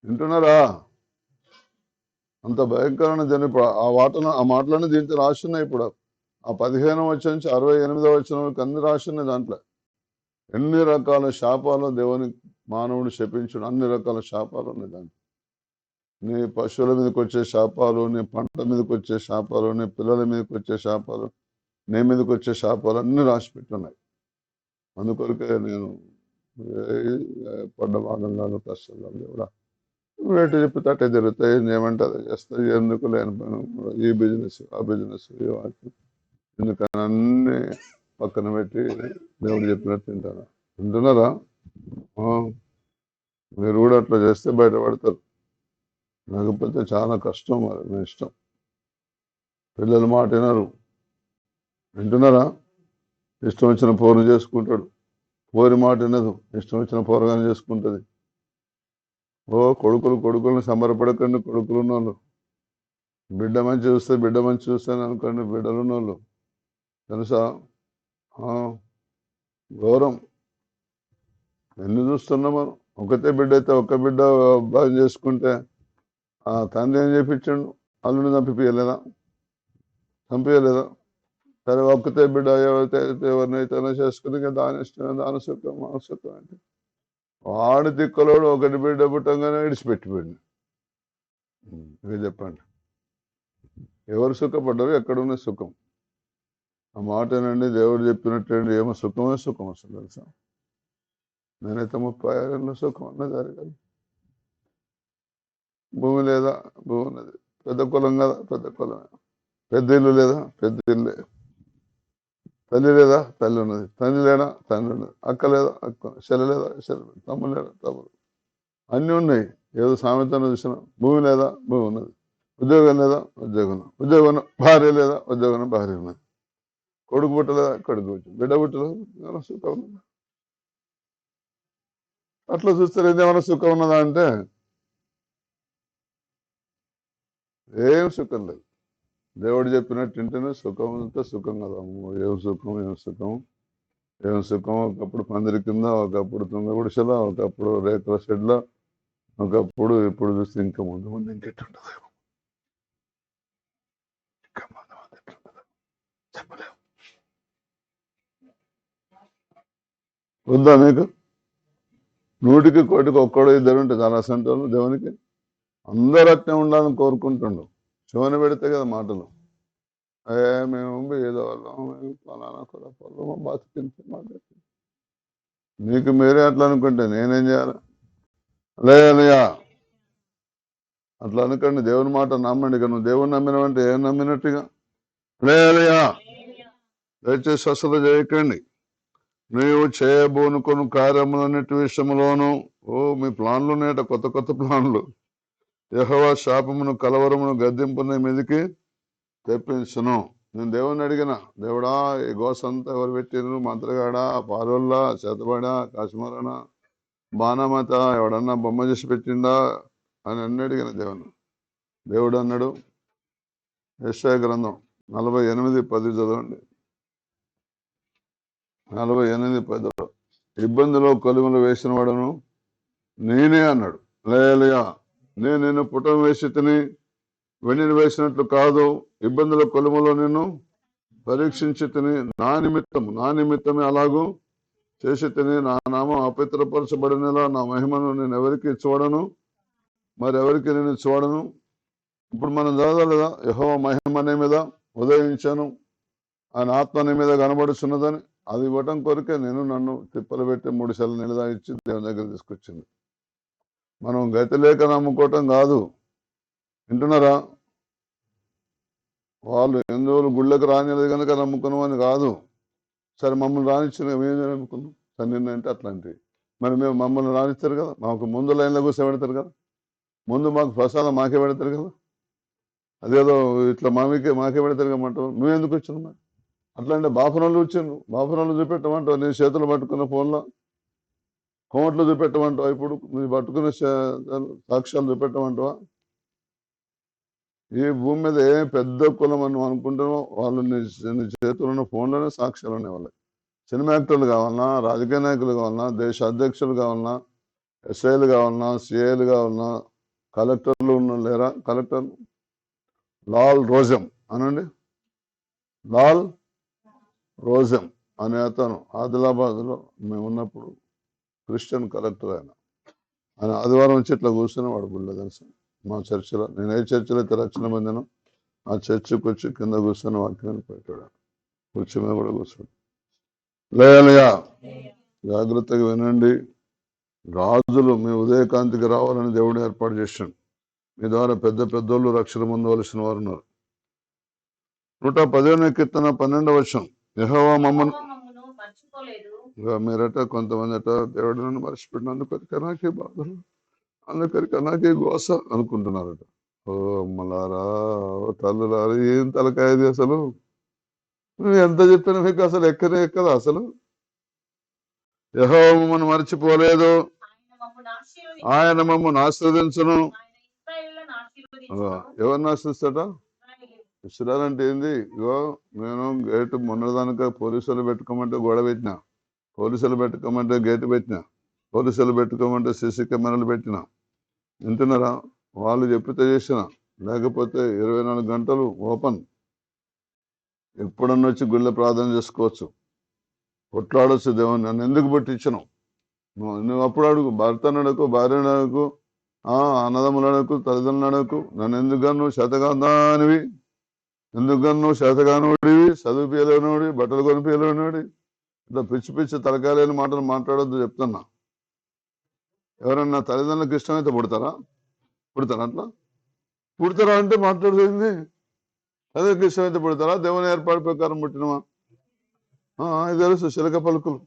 Speaker 1: వింటున్నారా? అంత భయంకరమైన జనం. ఇప్పుడు ఆ మాటలన్నీ దీంతో రాస్తున్నాయి. ఇప్పుడు ఆ 15వ వచనం నుంచి 68వ వచనం వరకు అన్ని రాస్తున్నాయి. దాంట్లో ఎన్ని రకాల శాపాలు దేవుని మానవుడు శపించుడు, అన్ని రకాల శాపాలు ఉన్నాయి దాంట్లో. నీ పశువుల మీదకి వచ్చే శాపాలు, నీ పంట మీదకి వచ్చే శాపాలు, నీ పిల్లల మీదకి వచ్చే శాపాలు, నీ మీదకి వచ్చే శాపాలు అన్ని రాసి పెట్టున్నాయి. అందుకొరకే నేను పడ్డ భాగంలో కష్టాలు కూడా రేటు చెప్పితే అట్టే జరుగుతాయి. ఏమంటే అది చేస్తాయి. ఎందుకు లేని ఈ బిజినెస్ ఆ బిజినెస్ ఎందుకని అన్ని పక్కన పెట్టి దేవుడు చెప్పినట్టు తింటారా. వింటున్నారా? మీరు కూడా అట్లా చేస్తే బయటపడతారు. లేకపోతే చాలా కష్టం. మరి మీ ఇష్టం. పిల్లల మాట వినరు. వింటున్నారా? ఇష్టం వచ్చిన పోరు చేసుకుంటాడు. పోరి మాట వినదు, ఇష్టం వచ్చిన పోరగానే చేసుకుంటుంది. కొడుకులను సంబరపడకండి. కొడుకులు ఉన్నోళ్ళు బిడ్డ మంచి చూస్తాను అనుకోండి. బిడ్డలు ఉన్నోళ్ళు తెలుసా ఘోరం. ఎన్ని చూస్తున్నాం మనం. ఒకతే బిడ్డ అయితే ఒక్క బిడ్డ బాగా చేసుకుంటే ఆ తండ్రి ఏం చేపించండు, అల్లుని చంపించలేదా? సరే ఒక్కతే బిడ్డ ఎవరినైతే చేసుకుని దాని ఇష్టం, దాని సుఖం మన సుఖం అంటే వాడి దిక్కులోడు ఒకటి బిడ్డ పుట్టంగానే విడిచిపెట్టిపోయింది. ఇక చెప్పండి, ఎవరు సుఖపడ్డారు? ఎక్కడున్న సుఖం? ఆ మాటేనండి దేవుడు చెప్పినట్టు. ఏమో సుఖమే సుఖం అసలు తెలుసా. నేనైతే 36 ఏళ్ళ సుఖం అన్నది జరగాలి. భూమి లేదా? భూమి ఉన్నది. పెద్ద కులం కదా? పెద్ద కులమే. పెద్ద ఇల్లు లేదా? పెద్ద ఇల్లే. తల్లి లేదా? తల్లి ఉన్నది. తండ్రి లేడా? తండ్రి ఉన్నది. అక్క లేదా? అక్క. చెల్లి లేదా? చెల్లి. తమ్ముడు లేడా? తమ్ముడు. అన్నీ ఉన్నాయి. ఏదో సామెతను చూసిన. భూమి లేదా? భూమి ఉన్నది. ఉద్యోగం లేదా? ఉద్యోగం. ఉద్యోగం. భార్య లేదా? ఉద్యోగం. భార్య ఉన్నది. కొడుకు పుట్టలేదా? కొడుకు పుట్టింది. బిడ్డ పుట్టలేదా? సుఖం ఉన్నదా? అట్లా చూస్తారు. ఏదేమైనా సుఖం ఉన్నదా అంటే ఏం సుఖం లేదు. దేవుడు చెప్పినట్టు వింటేనే సుఖం ఉంటే సుఖం కదా. ఏం సుఖం. ఒకప్పుడు పందిరి కింద, ఒకప్పుడు తుంగ గుడిసెలో, ఒకప్పుడు రేకుల షెడ్లో, ఒకప్పుడు ఇప్పుడు చూస్తే ఇంకా ముందు ఇంకెట్టుండదు. చెప్పలేదు. వద్దా మీకు? 100కి 1,000కి ఒక్కడో ఇద్దరు ఉంటే చాలా సెంటర్లు దేవునికి. అందరూ అట్నే ఉండాలని కోరుకుంటుండు. శివన పెడితే కదా మాటలు. మేము ఏదో వాళ్ళం, మేము ఫలానా కులపోళ్ళం, మా బతికించే మాట. మీకు మీరే అట్లా అనుకుంటే నేనేం చేయాలి? లేదయ్యా, అట్లా అనుకోండి. దేవుని మాట నమ్మండి. ఇక నువ్వు దేవుని నమ్మినవంటే ఏం నమ్మినట్టుగా? లేదయ్యా, దయచేసి అసలు చేయకండి. నీవు చేయబోనుకొను కార్యములన్నిటి విషయంలోను మీ ప్లాన్లు ఉన్నాయట, కొత్త కొత్త ప్లాన్లు. యెహోవా శాపమును కలవరమును గద్దింపుని మీదికి తెప్పించును. నేను దేవుని అడిగిన, దేవుడా ఈ గోస అంతా ఎవరు పెట్టిరు? మంత్రగాడా, పారోళ్ళ, చేతబడా, కాశ్మీరనా, బాణమత, ఎవడన్నా బొమ్మ చేసి పెట్టిండా అని అన్ని అడిగిన దేవుని. దేవుడు అన్నాడు, యెషయా గ్రంథం 48:10 చదవండి. 48:10 ఇబ్బందిలో కొలుములు వేసిన వాడును నేనే అన్నాడు. లేయా, నేను నిన్ను పుటం వేసి తిని వెండిని వేసినట్లు కాదు, ఇబ్బందుల కొలుములో నిన్ను పరీక్షించి తిని నా నిమిత్తమే అలాగూ చేసి తిని, నా నామం అపవిత్రపరచబడినలా నా మహిమను నేను ఎవరికి చూడను, మరి ఎవరికి నేను చూడను. ఇప్పుడు మనం చదవలేదా? యెహోవా మహిమ నీ మీద ఉదయించాను, ఆయన ఆత్మ నీ మీద కనబడుచున్నదని. అది ఇవ్వటం కొరికే నేను నన్ను తిప్పలు పెట్టి 3 సార్లు నిలదాయిచ్చి దేవుని దగ్గర తీసుకొచ్చింది. మనం గతి లేక నమ్ముకోవటం కాదు. వింటున్నారా? వాళ్ళు ఎందుకు గుళ్ళకి రానిలేదు కనుక నమ్ముకున్నామని కాదు. సరే మమ్మల్ని రానిచ్చిన మేము నమ్ముకున్నాం. సరే నిన్నంటే అట్లాంటివి. మరి మేము మమ్మల్ని రానిస్తారు కదా, మాకు ముందు లైన్లో కూర్చోబెడతారు కదా, ముందు మాకు ప్రసాదం మాకే పెడతారు కదా. అదేదో ఇట్లా మాకే పెడతారు కమ్మంటావు. మేము ఎందుకు వచ్చినాం మరి? అట్లా అంటే బాపనోళ్ళు వచ్చిండ్రు, బాపనోళ్ళు చూపెట్టమంటావు. నేను చేతులు పట్టుకున్న ఫోన్లో కోమట్లు చూపెట్టమంటావా? ఇప్పుడు మీరు పట్టుకున్న సాక్ష్యాలు చూపెట్టమంటావా? ఈ భూమి మీద ఏ పెద్ద కులం అని అనుకుంటున్నావు, వాళ్ళు నీ చేతులు ఉన్న ఫోన్లోనే సాక్ష్యాలు ఉన్నాయి. వాళ్ళకి సినిమా యాక్టర్లు కావాలన్నా, రాజకీయ నాయకులు కావాలన్నా, దేశ అధ్యక్షులు కావాలన్నా, ఎస్ఐలు కావాలన్నా, సిఐలు కావాలన్నా, కలెక్టర్లు ఉన్న లేరా? కలెక్టర్ లాల్ రోజం అనండి, లాల్ రోజం అనే అతను ఆదిలాబాద్లో మేము ఉన్నప్పుడు క్రిస్టియన్ కలెక్టర్. ఆయన ఆదివారం వచ్చి ఇట్లా కూర్చొని వాడు గుళ్ళ తెలుసు మా చర్చిలో. నేను ఏ చర్చిలో అయితే రక్షణ పొందాను ఆ చర్చికి వచ్చి కింద కూర్చొని వాక్యాన్ని పెట్టాడు. కూర్చో మీద కూడా కూర్చోడు. లేయా, జాగ్రత్తగా వినండి. రాజులు మీ ఉదయకాంతికి రావాలని దేవుడు ఏర్పాటు చేశాడు. మీ ద్వారా పెద్ద పెద్దోళ్ళు రక్షణ పొందవలసిన వారు ఉన్నారు. 115వ కీర్తన 12వ వచనం, యెహోవా మమ్మను మీరట కొంతమంది అట దేవుడు నన్ను మర్చిపెట్టినందుకు నాకే బాధలు, అందుకరిక నాకే గోస అనుకుంటున్నారట. ఓ అమ్మలారా, ఓ తల్లులారా, ఏం తలకాయది అసలు? నువ్వు ఎంత చెప్పినా మీకు అసలు ఎక్కదా అసలు? యెహోవా మమ్మను మర్చిపోలేదు, ఆయన మమ్మల్ని ఆశీర్వదించును. ఎవరిని ఆశీర్దిస్తాడ? ఇస్రాయల్ అంటే ఏంది? ఇగో నేను గేటు మొన్నదానిక పోలీసులు పెట్టుకోమంటే గోడ పెట్టినా, పోలీసులు పెట్టుకోమంటే గేటు పెట్టినా, పోలీసులు పెట్టుకోమంటే సీసీ కెమెరాలు పెట్టినా. వింటున్నారా? వాళ్ళు చెప్పితే చేసిన, లేకపోతే 24 గంటలు ఓపెన్. ఎప్పుడన్నా వచ్చి గుళ్ళ ప్రార్థన చేసుకోవచ్చు, కొట్లాడొచ్చు. దేవుని నన్ను ఎందుకు పెట్టించను? నువ్వు అప్పుడు అడుగు, భర్తను అడుగు, భార్యను అడుగు, అన్నదమ్ములు అడుగు, తల్లిదండ్రులు అడుగు. నన్ను ఎందుకన్నా శతగానివి, ఎందుకన్నా శతగానోడివి, చదువు పేలనోడి, బట్టలు కొని పేలనోడి, ఇట్లా పిచ్చి పిచ్చి తలకాయలేని మాటలు మాట్లాడొద్దు చెప్తున్నా. ఎవరన్నా తల్లిదండ్రులకు ఇష్టమైతే పుడతారా? అట్లా పుడతారా అంటే మాట్లాడుతుంది. అదే ఇష్టమైతే పుడతారా? దేవుని ఏర్పాటు ప్రకారం పుట్టినవా? ఇది తెలుసు, చిలక పలుకులు.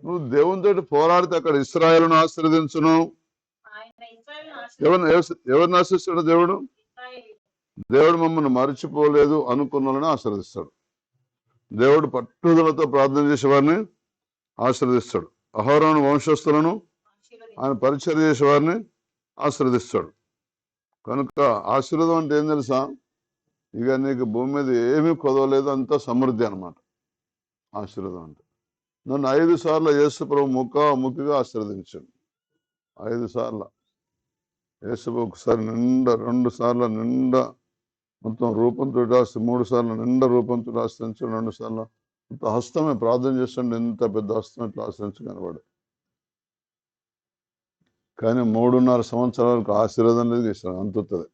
Speaker 1: నువ్వు దేవునితో పోరాడితే అక్కడ ఇశ్రాయేలును ఆశీర్వదించును. ఎవరిని ఆశిస్తాడు దేవుడు? దేవుడు మమ్మల్ని మర్చిపోలేదు అనుకున్న ఆశీర్వదిస్తాడు. దేవుడు పట్టుదలతో ప్రార్థన చేసేవారిని ఆశీర్వదిస్తాడు. అహరోను వంశస్థులను ఆయన పరిచర్య చేసేవారిని ఆశీర్వదిస్తాడు. కనుక ఆశీర్వాదం అంటే ఏం తెలుసా? ఇక నీకు భూమి మీద ఏమీ కొదవలేదు, అంత సమృద్ధి అన్నమాట ఆశీర్వాదం అంటే. నన్ను 5 సార్లు యేసు ప్రభు ముఖాముఖిగా ఆశీర్వదించాడు. 5 సార్లు యేసు ఒకసారి నిండా, 2 సార్లు నిండా మొత్తం రూపంతో రాసి, 3 సార్లు నిండా రూపంతో ఆశ్రయించాడు, 2 సార్లు హస్తమే ప్రార్థన చేస్తుంటే ఎంత పెద్ద హస్తం ఇట్లా ఆశ్రయించి కనబడు. కానీ 3.5 సంవత్సరాలకు ఆశీర్వాదం లేదు ఇస్తాను అంతుతుంది.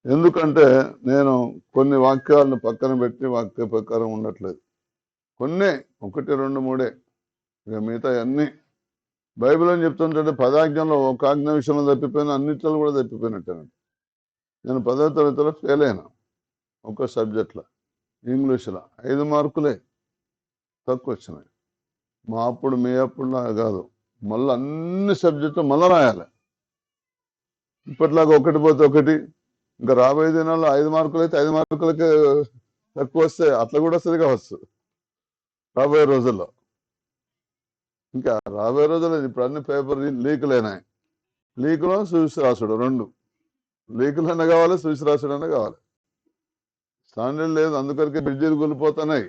Speaker 1: ఎందుకంటే నేను కొన్ని వాక్యాలను పక్కన పెట్టి వాక్య ప్రకారం ఉండట్లేదు. కొన్ని 1, 2, 3 ఇక మిగతా అన్ని బైబిల్ అని చెప్తుంటే 10 ఆజ్ఞల్లో ఒక ఆజ్ఞ విషయంలో తప్పిపోయినా అన్నిట్లో కూడా తప్పిపోయినట్టాను. నేను 10వ తరగతిలో ఫెయిల్ అయినా ఒక సబ్జెక్ట్లో, ఇంగ్లీష్లో 5 మార్కులే తక్కువ వచ్చినాయి. మా అప్పుడు మీ అప్పుడులా కాదు, మళ్ళీ అన్ని సబ్జెక్టులు మళ్ళీ రాయాలి. ఇప్పట్లాగా ఒకటి పోతే ఒకటి. ఇంకా రాబోయే దినాల్లో 5 మార్కులు అయితే 5 మార్కులకే తక్కువ వస్తే అట్లా కూడా సరిగా వస్తుంది రాబోయే రోజుల్లో. ఇంకా రాబోయే రోజుల్లో ఇప్పుడు అన్ని పేపర్ లీకులైనాయి. లీకులో చూసి రాసుడు 2 లీకులైనా కావాలి, చూసి రాసుడైనా కావాలి. స్టాండర్డ్ లేదు, అందుకొరకే బ్రిడ్జీలు కూలిపోతున్నాయి.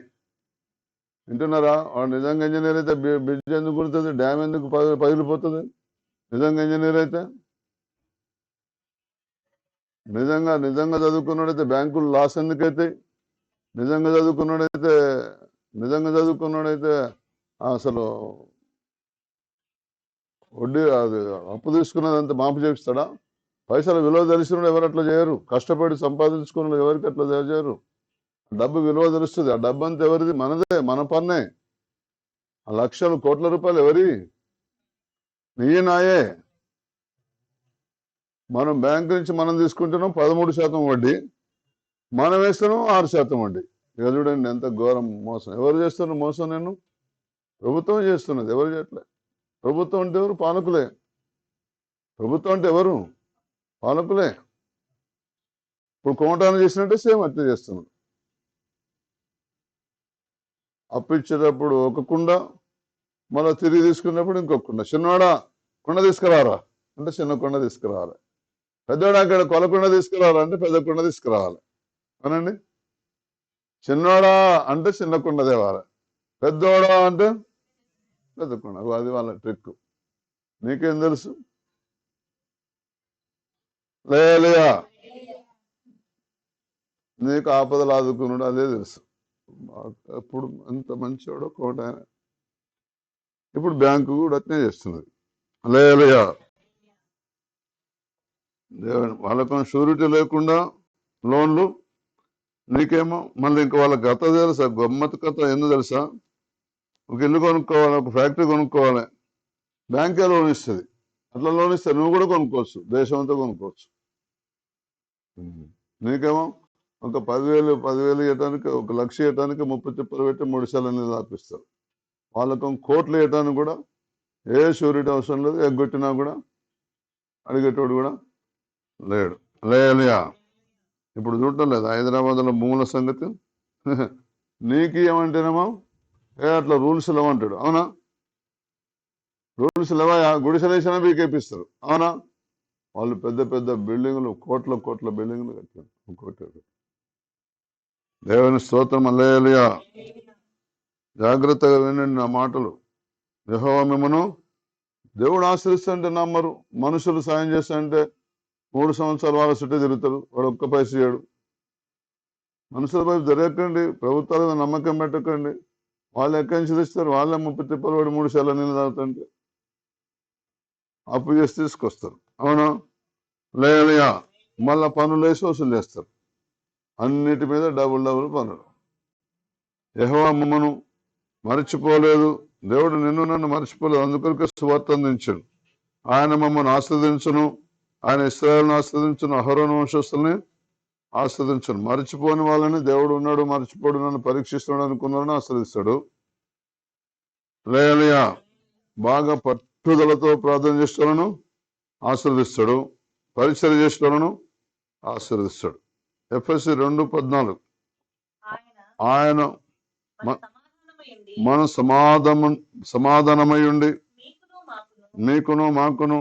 Speaker 1: వింటున్నారా? వాడు నిజంగా ఇంజనీర్ అయితే బ్రిడ్జ్ ఎందుకు కూలుతుంది? డ్యామ్ ఎందుకు పగిలిపోతుంది? నిజంగా ఇంజనీర్ అయితే, నిజంగా చదువుకున్నాడైతే బ్యాంకులు లాస్ ఎందుకైతే, నిజంగా చదువుకున్నాడైతే అసలు వడ్డీ అది అప్పు తీసుకున్నదంతా మాపు చేపిస్తాడా? పైసలు విలువ తెలిసిన ఎవరు అట్లా చేయరు. కష్టపడి సంపాదించుకున్న ఎవరికి అట్లా చేయరు. డబ్బు విలువ తెలుస్తుంది. ఆ డబ్బు అంతా ఎవరిది? మనదే, మన పన్నే. ఆ లక్షలు కోట్ల రూపాయలు ఎవరి? నీయే నాయే. మనం బ్యాంకు నుంచి మనం తీసుకుంటున్నాం 13% వడ్డీ, మనం వేస్తున్నాం 6% వడ్డీ. ఇక చూడండి ఎంత ఘోరం మోసం. ఎవరు చేస్తున్నారు మోసం? నేను ప్రభుత్వం చేస్తున్నది, ఎవరు చేయట్లే. ప్రభుత్వం అంటే ఎవరు? పాలకులే. ప్రభుత్వం అంటే ఎవరు? పాలకులే. ఇప్పుడు కోమటాన్ని చేసినట్టే సేమ్ అట్లా చేస్తున్నారు. అప్పు ఇచ్చేటప్పుడు ఒక కుండ, మళ్ళీ తిరిగి తీసుకున్నప్పుడు ఇంకొక కుండ. చిన్నవాడా కుండ తీసుకురారా అంటే చిన్న కుండ తీసుకురావాలి. పెద్దవాడు అక్కడ కొలకుండ తీసుకురావాలంటే పెద్ద కుండ తీసుకురావాలి. అనండి. చిన్నవాడా అంటే చిన్న కుండ తేవాలి, పెద్దవాడా అంటే పెద్ద కుండ. అది వాళ్ళ ట్రిక్. నీకేం తెలుసు? లేయా నీకు ఆపదలు ఆదుకున్నాడు అదే తెలుసు. అప్పుడు అంత మంచివాడు కోట. ఇప్పుడు బ్యాంకు కూడా అట్నే చేస్తున్నది. లేయా దేవుని వాళ్ళకు షూరిటీ లేకుండా లోన్లు. నీకేమో మళ్ళీ ఇంకా వాళ్ళ గత తెలుసా? గమ్మత్తు కథ ఎందుకు తెలుసా? ఒక ఇల్లు కొనుక్కోవాలి, ఒక ఫ్యాక్టరీ కొనుక్కోవాలి, బ్యాంకే లోన్ ఇస్తుంది. అట్లా లోన్ ఇస్తే నువ్వు కూడా కొనుక్కోవచ్చు, దేశం అంతా కొనుక్కోవచ్చు. నీకేమో ఒక 10,000 ఇవ్వడానికి, 1,00,000 ఇవ్వడానికి 30 తిప్పలు పెట్టి 3 సార్లు ఆపిస్తారు. వాళ్ళకు కోట్లు ఇవ్వడానికి కూడా ఏ షూరిటీ అవసరం లేదు. ఎగ్గొట్టినా కూడా అడిగేటోడు కూడా లేడు. లేయా ఇప్పుడు చూడటం లేదు హైదరాబాద్లో భూముల సంగతి. నీకు ఏమంటేనేమో అట్లా రూల్స్ లేవంటాడు. అవునా? రూల్స్ లేవా? గుడిసెలేసినా మీకేపిస్తారు. అవునా? వాళ్ళు పెద్ద పెద్ద బిల్డింగులు, కోట్ల బిల్డింగులు కట్టారు. ఇంకోటి దేవుని స్తోత్రం. హల్లెలూయా. జాగ్రత్తగా వినండి నా మాటలు. యెహోవా మిమ్మును దేవుడు ఆశ్రయిస్తుంటే నమ్మరు. మనుషులు సాయం చేస్తాంటే 3 సంవత్సరాలు వాళ్ళ చుట్టూ తిరుగుతారు, వాడు ఒక్క పైస చేయడు. మనుషుల వైపు జరగకండి, ప్రభుత్వాల మీద నమ్మకం పెట్టకండి. వాళ్ళు ఎక్కడి నుంచి తెస్తారు? వాళ్ళే 30 తిప్పలు వాడు 3 సార్లు నీళ్ళు తాగుతుంటే అప్పు చేసి తీసుకొస్తారు. అవునా? లేయా మళ్ళా పనులు వేసి వసూలు చేస్తారు. అన్నిటి మీద డబుల్ పనులు. యెహోవా మమ్మను మరచిపోలేదు. దేవుడు నిన్ను నన్ను మర్చిపోలేదు. అందుకొరకు సువార్త అందించాడు. ఆయన మమ్మల్ని ఆస్వాదించును, ఆయన ఇశ్రాయేలును ఆస్వాదించును, అహరోను వంశస్థుల్ని ఆస్వాదించును. మర్చిపోని వాళ్ళని దేవుడు ఉన్నాడు, మర్చిపోడు, నన్ను పరీక్షిస్తున్నాడు అనుకున్నారని ఆస్వాదిస్తాడు. లేయా బాగా పట్టుదలతో ప్రార్థన చేసేవాళ్ళను ఆశీర్వదిస్తాడు, పరిచర్య చేసేవాళ్ళను ఆశీర్వదిస్తాడు. ఎఫెసీ 2:14 ఆయన మన సమాధానమై ఉండి నీకును మాకును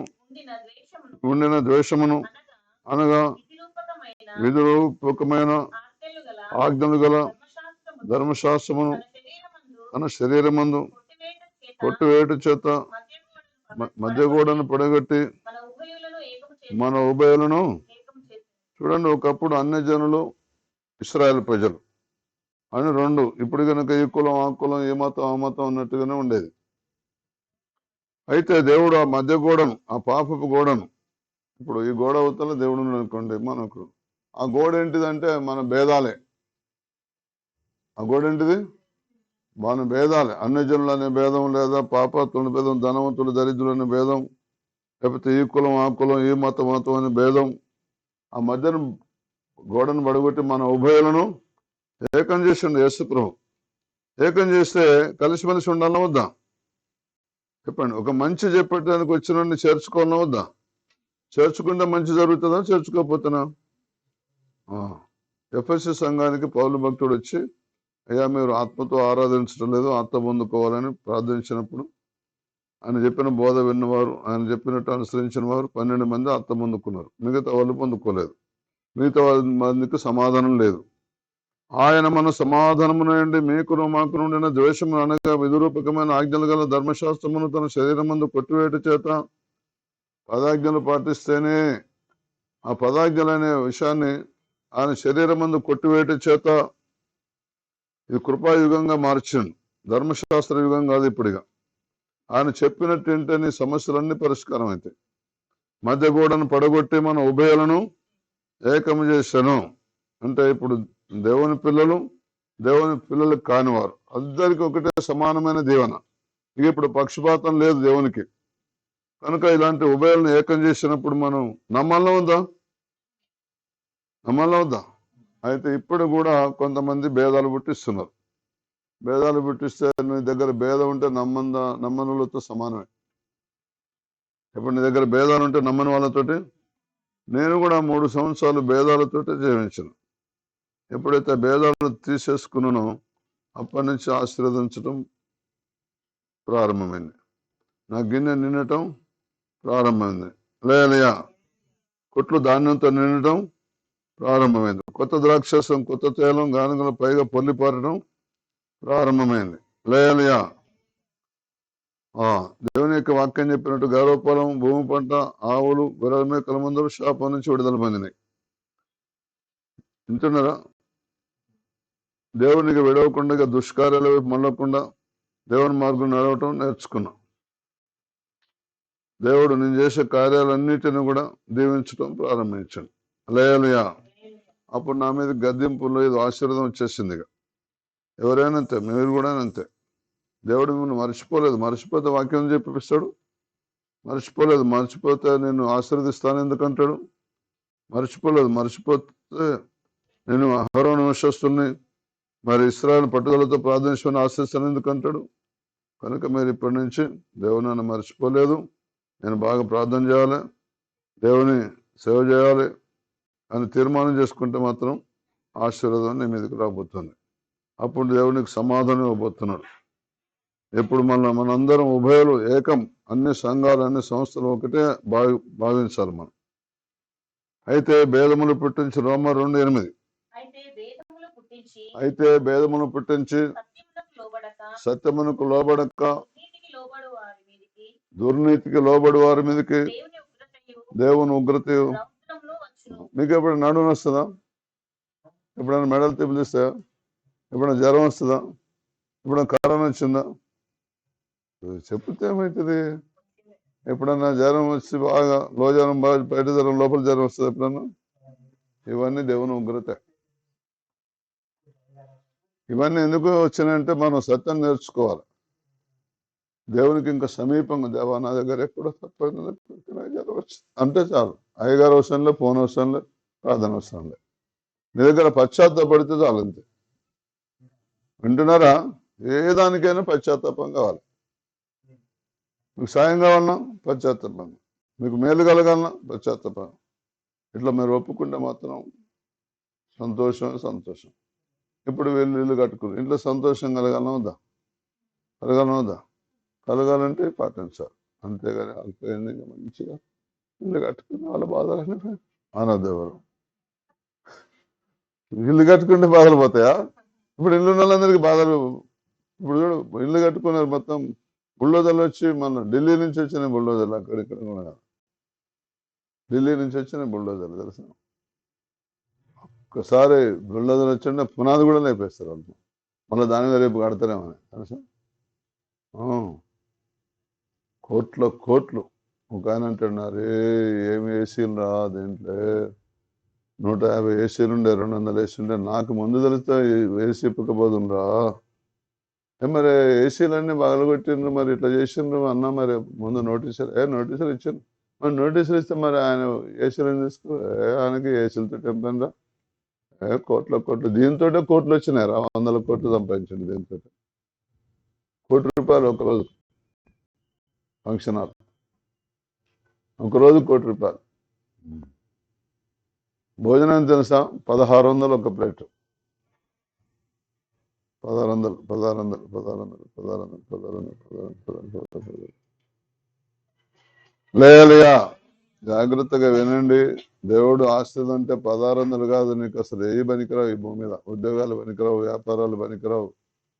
Speaker 1: ఉండిన ద్వేషమును అనగా విధిరూపకమైన ఆజ్ఞలు గల ధర్మశాస్త్రమును తన శరీరమందు కొట్టివేట చేత మధ్యగోడను పొడగొట్టి మన ఉభయులను. చూడండి, ఒకప్పుడు అన్య జనులు ఇశ్రాయేల్ ప్రజలు, అని రెండు. ఇప్పుడు కనుక ఈ కులం ఆ కులం, ఏ మతం ఆ మతం అన్నట్టుగానే ఉండేది. అయితే దేవుడు ఆ మధ్య గోడను, ఆ పాపపు గోడను, ఇప్పుడు ఈ గోడ అవతల దేవుడు ఉన్నాడు అనుకోండి, మనకు ఆ గోడ ఏంటిదంటే మన భేదాలే. ఆ గోడ ఏంటిది? మన భేదాలే. అన్యజనులు అనే భేదం, లేదా పాపాత్ముల భేదం, ధనవంతులు దరిద్రులు అనే భేదం, లేకపోతే ఈ కులం ఆ కులం, ఈ మతం మతం అనే భేదం. ఆ మధ్యన గోడను పడగొట్టి మన ఉభయులను ఏకం చేసిండు యేసు ప్రభు. ఏకం చేస్తే కలిసిమెలిసి ఉండాలన్నా వద్దా? చెప్పండి. ఒక మంచి చెప్పడానికి వచ్చిన చేర్చుకోవాలన్నా వద్దా? చేర్చుకుంటే మంచి జరుగుతుందా? చేర్చుకోకపోతేనా? ఎఫ్ఎస్సి సంఘానికి పౌలు భక్తుడు వచ్చి, అయ్యా మీరు ఆత్మతో ఆరాధించడం లేదు, ఆత్మ పొందుకోవాలని ప్రార్థించినప్పుడు ఆయన చెప్పిన బోధ విన్నవారు, ఆయన చెప్పినట్టు అనుసరించిన వారు 12 మంది ఆత్మ పొందుకున్నారు. మిగతా వాళ్ళు పొందుకోలేదు. మిగతా మందికి సమాధానం లేదు. ఆయన మన సమాధానమునండి మీకును మాకు నుండిన ద్వేషము అనగా విధురూపకమైన ఆజ్ఞలు గల ధర్మశాస్త్రమును తన శరీరం ముందు కొట్టివేట చేత పదాజ్ఞలు పాటిస్తేనే, ఆ పదాజ్ఞలు అనే విషయాన్ని ఆయన శరీరం ముందు కొట్టివేట చేత ఇది కృపాయుగంగా మార్చిండు. ధర్మశాస్త్ర యుగం కాదు ఇప్పుడుగా. ఆయన చెప్పినట్టు ఏంటని సమస్యలన్నీ పరిష్కారం అవుతాయి. మధ్య గోడను పడగొట్టి మన ఉభయలను ఏకము చేశాను అంటే ఇప్పుడు దేవుని పిల్లలు, దేవుని పిల్లలకు కానివారు అందరికీ ఒకటే సమానమైన దీవెన. ఇక ఇప్పుడు పక్షపాతం లేదు దేవునికి. కనుక ఇలాంటి ఉభయాలను ఏకం చేసినప్పుడు మనం నమ్మాలన్నా వద్దా? నమ్మాలన్నా వద్దా? అయితే ఇప్పుడు కూడా కొంతమంది భేదాలు పుట్టిస్తున్నారు. భేదాలు పుట్టిస్తే నీ దగ్గర భేదం ఉంటే నమ్మనులతో సమానమే. ఇప్పుడు నీ దగ్గర భేదాలు ఉంటే నమ్మని వాళ్ళతోటి. నేను కూడా 3 సంవత్సరాలు భేదాలతోటే జీవించాను. ఎప్పుడైతే భేదాలు తీసేసుకున్నానో అప్పటి నుంచి ఆశీర్వదించడం ప్రారంభమైంది. నా గిన్నె నిండటం ప్రారంభమైంది. లేలయా కొట్లు ధాన్యంతో నిండటం ప్రారంభమైంది. కొత్త ద్రాక్షరసం, కొత్త తైలం, గానుగల పైగా పొల్లిపారడం ప్రారంభమైంది. లేలయా దేవుని యొక్క వాక్యం చెప్పినట్టు గర్వఫలం, భూమి పంట, ఆవులు, గొర్రెల మేకల మందరు శాపం నుంచి విడుదల పొందినాయి. వింటున్నారా? దేవునికి విడవకుండా, దుష్కార్యాల వైపు మళ్ళకుండా దేవుని మార్గం నడవటం నేర్చుకున్నా. దేవుడు నేను చేసే కార్యాలన్నిటిని కూడా దీవించడం ప్రారంభించాను. లేలయా అప్పుడు నా మీద గద్దెంపు లేదు, ఆశీర్వాదం వచ్చేసింది. ఎవరైనా అంతే, మీరు కూడా అంతే. దేవుడు మిమ్మల్ని మర్చిపోలేదు. మర్చిపోతే వాక్యం చెప్పిస్తాడు. మర్చిపోతే నేను ఆశీర్వదిస్తాను ఎందుకంటాడు. మర్చిపోతే నేను అహరోను వంశస్థుల్ని మరి ఇశ్రాయేలు పట్టుదలతో ప్రార్థించుకొని ఆశిస్తాను ఎందుకంటాడు. కనుక మీరు ఇప్పటి నుంచి దేవుని నన్ను మర్చిపోలేదు, నేను బాగా ప్రార్థన చేయాలి, దేవుని సేవ చేయాలి అని తీర్మానం చేసుకుంటే మాత్రం ఆశీర్వాదం నీ మీదకి రాబోతుంది. అప్పుడు దేవునికి సమాధానం ఇవ్వబోతున్నాడు. ఎప్పుడు మనందరం ఉభయలు ఏకం, అన్ని సంఘాలు, అన్ని సంస్థలు ఒకటే భావించాలి మనం. అయితే భేదములు పుట్టించి రోమా 2:8 అయితే భేదమును పుట్టించి సత్యమునకు లోబడక దుర్నీతికి లోబడి వారి మీదకి దేవుని ఉగ్రత. మీకు ఎప్పుడైనా నడుము వస్తుందా? ఎప్పుడైనా మెడలు తిప్పులిస్తాయా? ఎప్పుడైనా జ్వరం వస్తుందా? ఎప్పుడైనా కరోనా వచ్చిందా? చెప్తే ఏమవుతుంది? ఎప్పుడన్నా జ్వరం వచ్చి బాగా జ్వరం, బాగా బయట జ్వరం, లోపల జ్వరం వస్తుంది ఎప్పుడన్నా? ఇవన్నీ దేవుని ఉగ్రత. ఇవన్నీ ఎందుకు వచ్చినాయంటే మనం సత్యం నేర్చుకోవాలి. దేవునికి ఇంకా సమీపంగా, దేవా నా దగ్గర ఎప్పుడో జ్వరం వచ్చింది అంటే చాలు. అయ్యగారు అవసరంలే, ఫోన్ అవసరంలే, ప్రార్థన అవసరంలే. నీ దగ్గర పశ్చాత్తాపడితే చాలు. అంతే. వింటున్నారా? ఏ దానికైనా పశ్చాత్తాపం కావాలి. మీకు సాయం కావాలన్నా పశ్చాత్తాపం, మీకు మేలు కలగాలన్నా పశ్చాత్తాపం. ఇట్లా మీరు ఒప్పుకుంటే మాత్రం సంతోషం. ఇప్పుడు వీళ్ళు ఇల్లు కట్టుకుని ఇంట్లో సంతోషం కలగాలన్నా కలగాలంటే పాటించాలి. అంతేగాని అల్పైంది మంచిగా ఇల్లు కట్టుకుని వాళ్ళ బాధలని అనవద్దు. ఇల్లు కట్టుకుంటే బాధలు పోతాయా? ఇప్పుడు ఇల్లు ఉన్న వాళ్ళందరికీ బాధలు. ఇప్పుడు చూడు, ఇల్లు కట్టుకున్నారు మొత్తం బుల్డోజర్లు వచ్చి, మన ఢిల్లీ నుంచి వచ్చిన బుల్డోజర్లు, అక్కడిక్కడ కూడా ఢిల్లీ నుంచి వచ్చిన బుల్డోజర్లు తెలుసా? ఒక్కసారి గుళ్ళదలు వచ్చింటే పునాది కూడా లేపేస్తారు వాళ్ళు. మళ్ళీ దాని మీద రేపు కడతారేమని తెలుసా. కోట్లు ఒక ఆయన అంటున్నారు, ఏమి ఏసీలు రా దీంట్లో 150 ఏసీలు ఉండే 200 ఏసీ ఉండే, నాకు ముందు తెలిస్తే ఏసీ ఇప్పకపోతుండ్రా, మరి ఏసీలన్నీ పగలగొట్టిండ్రు, మరి ఇట్లా చేసిండ్రు అన్న, మరి ముందు నోటీసులు ఇచ్చిండ్రు, మరి నోటీసులు ఇస్తే మరి ఆయన ఏసీలను తీసుకో, ఆయనకి ఏసీలతో టెంపరా, కోట్లు దీంతో కోట్లు వచ్చినాయి రా, 100 కోట్లు సంపాదించండి దీంతో. ₹1 ఒకరోజు ఫంక్షన్ హాల్, ఒకరోజు ₹1. భోజనం తెలుసా, 1600 ఒక ప్లేట్, 1600. లేయా జాగ్రత్తగా వినండి. దేవుడు ఆస్తి అంటే 1600 కాదు, నీకు అసలు ఏ పనికిరావు ఈ భూమి మీద. ఉద్యోగాలు పనికిరావు, వ్యాపారాలు పనికిరావు,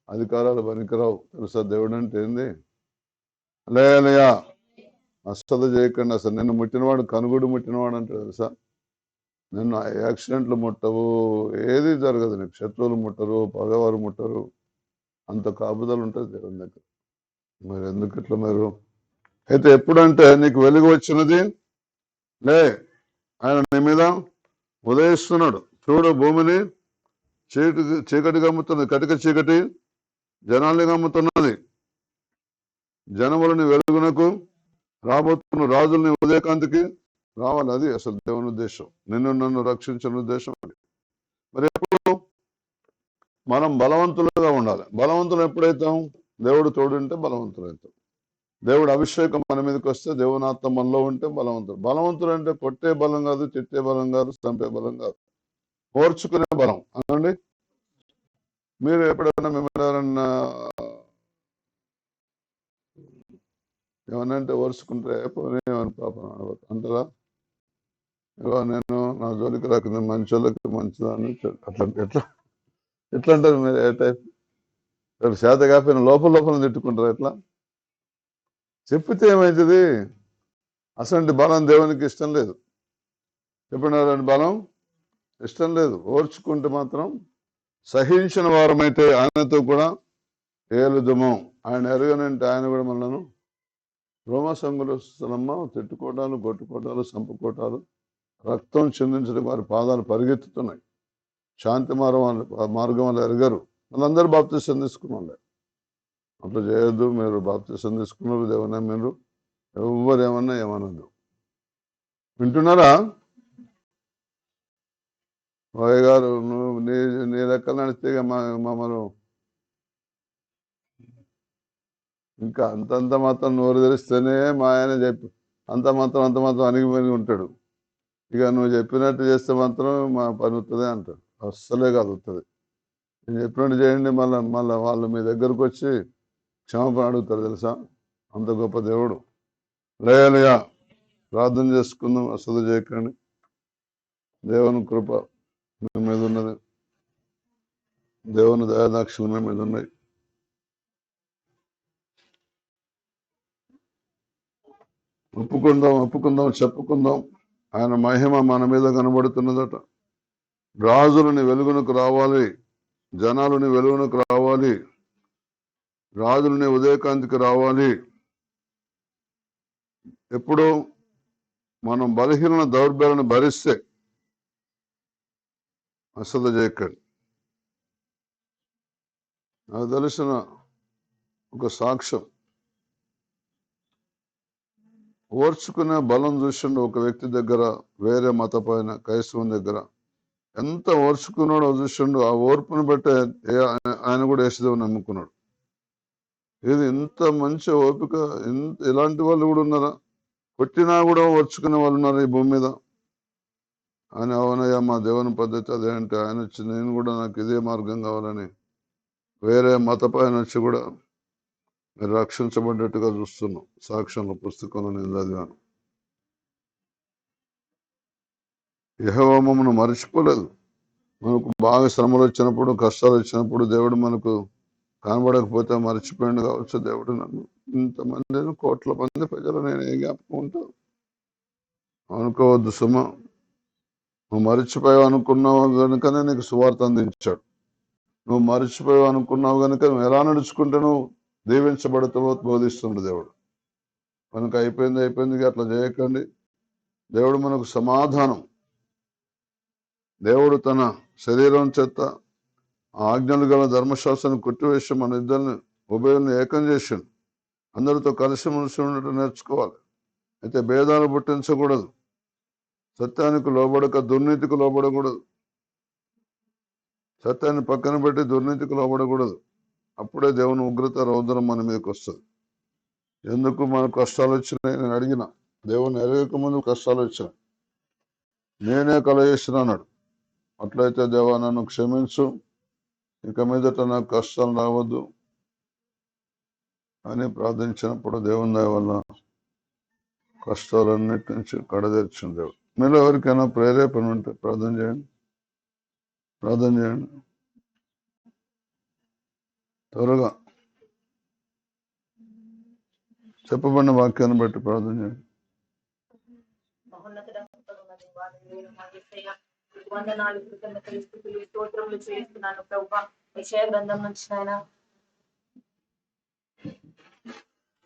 Speaker 1: అధికారాలు పనికిరావు. తెలుసా దేవుడు అంటే ఏంది? లేయా అస్సలు చేయకండి. అసలు నిన్ను ముట్టినవాడు కనుగుడు ముట్టినవాడు అంటే తెలుసా. నిన్ను యాక్సిడెంట్లు ముట్టవు, ఏది జరగదు నీకు. శత్రువులు ముట్టరు, పగవారు ముట్టరు. అంత కాపుదలు ఉంటుంది దేవుని దగ్గర. మరి ఎందుకు ఇట్లా మీరు? అయితే ఎప్పుడంటే నీకు వెలుగు వచ్చినది, ఆయన నీ మీద ఉదయిస్తున్నాడు. చూడు, భూమిని చీకటి గమ్ముతున్నది, కటిక చీకటి జనాల్ని గమ్ముతున్నది. జనములని వెలుగునకు రాబోతున్న రాజుల్ని ఉదయకాంతికి రావాలి. అది అసలు దేవుని ఉద్దేశం, నిన్ను నన్ను రక్షించిన ఉద్దేశం. మరి ఎప్పుడు మనం బలవంతులుగా ఉండాలి. బలవంతులు ఎప్పుడైతాం? దేవుడు తోడుంటే బలవంతులు అవుతాం. దేవుడు అభిషేకం మన మీదకి వస్తే, దేవుని ఆత్మ మనలో ఉంటే బలవంతుడు. బలవంతుడు అంటే కొట్టే బలం కాదు, తిట్టే బలం కాదు, చంపే బలం కాదు, ఓర్చుకునే బలం. అనండి, మీరు ఎప్పుడైనా మిమ్మల్ని ఎవరన్నా ఏమనంటే ఓర్చుకుంటే ఏమని పాపం అంటారా? నేను నా జోలికి రాకుండా మంచి వాళ్ళకి మంచిదాన్ని అట్లా ఎట్లా అంటారు మీరు? ఏ టైప్? శాత కాకపోయినా లోపల తిట్టుకుంటారు. ఎట్లా చెప్పితే ఏమైతుంది? అసలు బలం దేవునికి ఇష్టం లేదు. చెప్పినారండి, బలం ఇష్టం లేదు. ఓర్చుకుంటే మాత్రం సహించిన వారమైతే ఆయనతో కూడా ఏలుదుము. ఆయన ఎరగనంటే ఆయన కూడా మనను రోమసంగులమ్మ తిట్టుకోవటాలు, కొట్టుకోవటాలు, చంపుకోవటాలు, రక్తం చిందించడం వారి పాదాలు పరిగెత్తుతున్నాయి. శాంతి మార్గం వల్ల ఎరగరు. వాళ్ళందరూ బాప్తిసం తీసుకున్నాంలే. అట్లా చేయొద్దు. మీరు బాప్తిసం తీసుకున్నారు, దేవునే మీరు ఎవరేమన్నా ఏమనద్దు. వింటున్నారా? బాయ్ గారు, నువ్వు నీ లెక్కలు నడిస్తే మమ్మల్ని ఇంకా అంతంత మాత్రం నోరు తెరిస్తేనే మా ఆయన చెప్పి అంత మాత్రం అణిగిపోయి ఉంటాడు. ఇక నువ్వు చెప్పినట్టు చేస్తే మాత్రం మా పని వస్తుంది అంటాడు. అస్సలే కాదు, వస్తుంది. నేను చెప్పినట్టు చేయండి, మళ్ళీ వాళ్ళు మీ దగ్గరకు వచ్చి క్షమాపణ అడుగుతారు. తెలుసా, అంత గొప్ప దేవుడు. లేయా ప్రార్థన చేసుకుందాం. అసలు చేయకండి. దేవుని కృప మీ మీద ఉన్నది, దేవుని దయాదాక్షిణ్యం మీ మీద ఉన్నాయి. ఒప్పుకుందాం, చెప్పుకుందాం. ఆయన మహిమ మన మీద కనబడుతున్నదట. రాజులని వెలుగునకు రావాలి, జనాలని వెలుగునకు రావాలి, రాజులని ఉదయకాంతికి రావాలి. ఎప్పుడు మనం బలహీన దౌర్బల్యాన్ని భరిస్తే అసలు చేయకండి. నాకు తెలిసిన ఒక సాక్ష్యం, ఓర్చుకునే బలం చూసిండు ఒక వ్యక్తి దగ్గర, వేరే మతపైన క్రైస్తవం దగ్గర. ఎంత ఓర్చుకున్నాడో చూసిండు. ఆ ఓర్పుని బట్టే ఆయన కూడా యేసుదేవుని నమ్ముకున్నాడు. ఇది ఇంత మంచి ఓపిక, ఇలాంటి వాళ్ళు కూడా ఉన్నారా? కొట్టినా కూడా ఓర్చుకునే వాళ్ళు ఉన్నారు ఈ భూమి మీద. ఆయన అవునయ్యా, మా దేవుని పద్ధతి అదే అంటే, ఆయన వచ్చి నేను కూడా నాకు ఇదే మార్గం కావాలని వేరే మతపైన వచ్చి కూడా మీరు రక్షించబడ్డట్టుగా చూస్తున్నాం. సాక్ష్యంలో పుస్తకంలో నేను చదివాను. యెహోవా మమ్మల్ని మర్చిపోలేదు. మనకు బాగా శ్రమలు వచ్చినప్పుడు, కష్టాలు వచ్చినప్పుడు దేవుడు మనకు కనబడకపోతే మర్చిపోయింది కావచ్చు దేవుడు నన్ను. ఇంతమంది కోట్ల మంది ప్రజలు నేను ఏ జ్ఞాపకం ఉంటా అనుకోవద్దు సుమ. నువ్వు మరిచిపోయావు అనుకున్నావు కనుకనే నీకు సువార్త అందించాడు. నువ్వు మరిచిపోయావు అనుకున్నావు కనుక నువ్వు ఎలా నడుచుకుంటే నువ్వు దీవించబడతావో బోధిస్తుండు దేవుడు. కనుక అయిపోయింది అట్లా చేయకండి. దేవుడు మనకు సమాధానం, దేవుడు తన శరీరం చేత ఆజ్ఞలు గల ధర్మశాస్త్రాన్ని కొట్టివేసి మన ఇద్దరిని ఉభయుల్ని ఏకం చేసిండు. అందరితో కలిసి మనిషి ఉండటం నేర్చుకోవాలి. అయితే భేదాలు పుట్టించకూడదు. సత్యానికి లోబడక దుర్నీతికి లోబడకూడదు. సత్యాన్ని పక్కన పెట్టి దుర్నీతికి లోబడకూడదు. అప్పుడే దేవుని ఉగ్రత రౌద్రం మన మీదకి వస్తుంది. ఎందుకు మనకు కష్టాలు వచ్చినాయి నేను అడిగిన. దేవుని ఎరగక ముందు కష్టాలు వచ్చినాయి, నేనే కలగేసిన అన్నాడు. అట్లయితే దేవా నన్ను క్షమించు, ఇక మీదట నాకు కష్టాలు రావద్దు అని ప్రార్థించినప్పుడు దేవుని దయ వల్ల కష్టాలన్నిటి నుంచి కడతీర్చిన దేవుడు. మీలో ఎవరికైనా ప్రేరేపణ ఉంటే ప్రార్థన చేయండి. త్వరగా చెప్పబడిన వాక్యాన్ని బట్టి ప్రార్థన చేయండి.
Speaker 3: వందనాలు, కృతజ్ఞతలు, స్తుతులు, స్తోత్రములు చేస్తున్నాను ప్రభువా. యెషయా గ్రంథం నుంచి నాయన,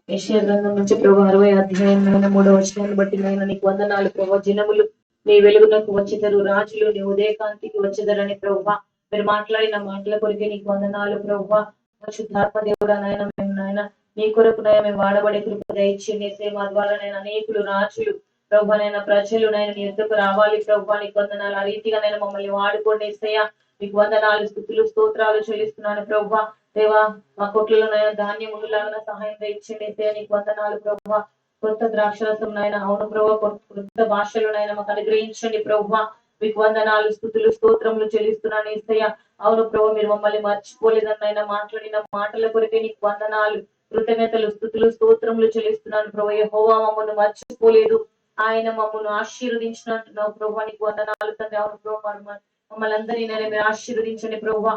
Speaker 3: యెషయా గ్రంథం నుంచి ప్రభు 60వ అధ్యాయం 3వ వచనాన్ని బట్టి నాయన నీకు వందనాలు ప్రభు. జనములు నీ వెలుగునకు వచ్చేదరు, రాజులు నీ ఉదయకాంతికి వచ్చేదరని ప్రభువా మీరు మాట్లాడిన మాటల కొరికే నీకు వందనాలు ప్రభువా. పరిశుద్ధాత్మ దేవుడా నాయన, మేము నాయన నీ కొరకు నాయన మేము వాడబడే కృప దయచేసి మా ద్వారా నేను అనేకులు రాజులు ప్రభు నైనా ప్రజలు నైనా నీ యుద్ధకు రావాలి ప్రభు. నీకు వందనాలు. ఆ రీతిగా నేను మమ్మల్ని వాడుకోండి యేసయ్యా. నీకు వందనాలు, స్తుతులు, స్తోత్రాలు చెల్లిస్తున్నాను ప్రభు. దేవా మా కొట్లలో నైనా ధాన్యం ఉండలాగా సహాయం దయచేయండి యేసయ్యా. నీకు వందనాలు ప్రభు. కొత్త ద్రాక్షరసం నాయన, అవును ప్రభు, కొత్త భాషలు నైనా మాకు అనుగ్రహించండి ప్రభు. మీకు వందనాలు, స్తుతులు, స్తోత్రములు చెల్లిస్తున్నాను యేసయ్యా. అవును ప్రభు, మీరు మమ్మల్ని మర్చిపోలేదన్నైనా మాట్లాడిన మాటల కొరకే నీకు వందనాలు, కృతజ్ఞతలు, స్తుతులు, స్తోత్రములు చెల్లిస్తున్నాను ప్రభు. యెహోవా మమ్మల్ని మర్చిపోలేదు, ఆయన మమ్మల్ని ఆశీర్వదించినట్టున్నావు ప్రభు. నీకు వందనాలు తండ్రి. అవును ప్రభు, మమ్మల్ని అందరినీ మీరు ఆశీర్వదించండి ప్రభు.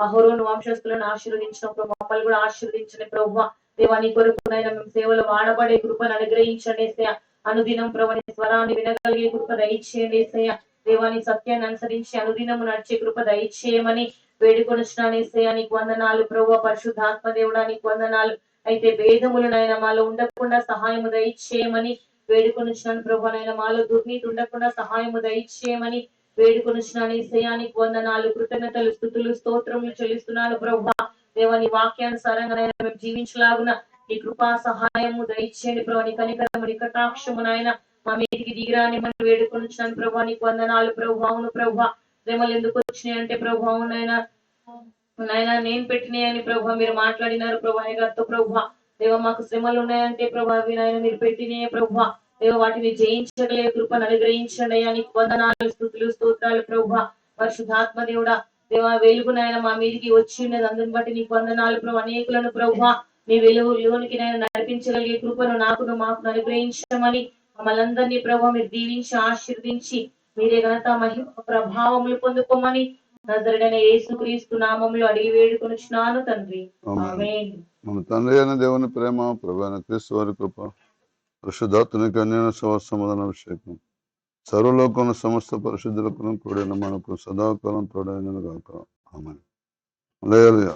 Speaker 3: అహరోను వంశస్థులను ఆశీర్వదించిన ప్రభు, మమ్మల్ని కూడా ఆశీర్వదించండి ప్రభు. దేవా నీ కొరకునైనా మేము సేవలు వాడబడే కృపను అనుగ్రహించండి యేసయ్యా. అనుదినం ప్రభు నీ స్వరాన్ని వినగలిగే కృప దయచేయండి యేసయ్యా. దేవాని సత్యాన్ని అనుసరించి అనుదినము నడిచే కృప దయచేయమని వేడుకొనిచ్చినాను యేసయ్యా. నీకు వందనాలు ప్రభు. పరిశుద్ధాత్మ దేవుడా నీకు వందనాలు. అయితే భేదములనైనా మాలో ఉండకుండా సహాయము దయచేయమని వేడుకొనిచ్చినాను ప్రభు. నైనా మాలో దుర్నీతి ఉండకుండా సహాయము దయచేయమని వేడుకొనిచ్చినాను యేసయ్యా. నీకు వందనాలు, కృతజ్ఞతలు, స్తుతులు, స్తోత్రములు చెల్లిస్తున్నాను ప్రభు. దేవని వాక్యానుసారంగా మేము జీవించలాగున నీ కృపా సహాయము దయచేయండి ప్రభు. నీ కనికరము, నీ కటాక్షము నాయన మా మీదికి దిగిరాని మనం వేడుకొనిచ్చినాను ప్రభు. నీకు వందనాలు ప్రభు. అవును ప్రభు, శ్రమలు ఎందుకు వచ్చినాయి అంటే ప్రభు, అవునైనా నాయన నేను పెట్టినాయని ప్రభు మీరు మాట్లాడినారు ప్రభు గారితో ప్రభు. దేవ మాకు శ్రమలు ఉన్నాయంటే ప్రభు అవి నాయన మీరు పెట్టినాయే ప్రభు. దేవ వాటిని జయించగలే కృపను అనుగ్రహించండి అయ్యా. నీకు వందనాలు, స్తుతులు, స్తోత్రాలు ప్రభు. పరిశుద్ధాత్మ దేవుడా దేవ వెలుగు నాయన మా మీదికి వచ్చి ఉన్నది, అందుని బట్టి నీకు వందనాలు ప్రభు. అనేకులను ప్రభు మీ వెలుగులోనికి నేను నడిపించగలిగే కృపను నాకును మాకు అనుగ్రహించమని మమ్మల్ని అందరినీ ప్రభు మీరు దీవించి ఆశీర్వదించి మీరే ఘనత మహిమ ప్రభావములు పొందుకోమని నజరుడైన యేసుక్రీస్తు నామములో అడిగి వేడుకొనుచున్నాను తండ్రి, ఆమేన్.
Speaker 1: మన తండ్రి అయిన దేవుని ప్రేమ, ప్రభు అయిన క్రీస్తు వారి కృప, పరిశుద్ధాత్మనికి అన్యోన్య సమాధాన అభిషేకం సర్వలోకం సమస్త పరిశుద్ధులకు కూడిన మనకు సదాకాలం తోడైనను గాక. ఆమేన్. హల్లెలూయా.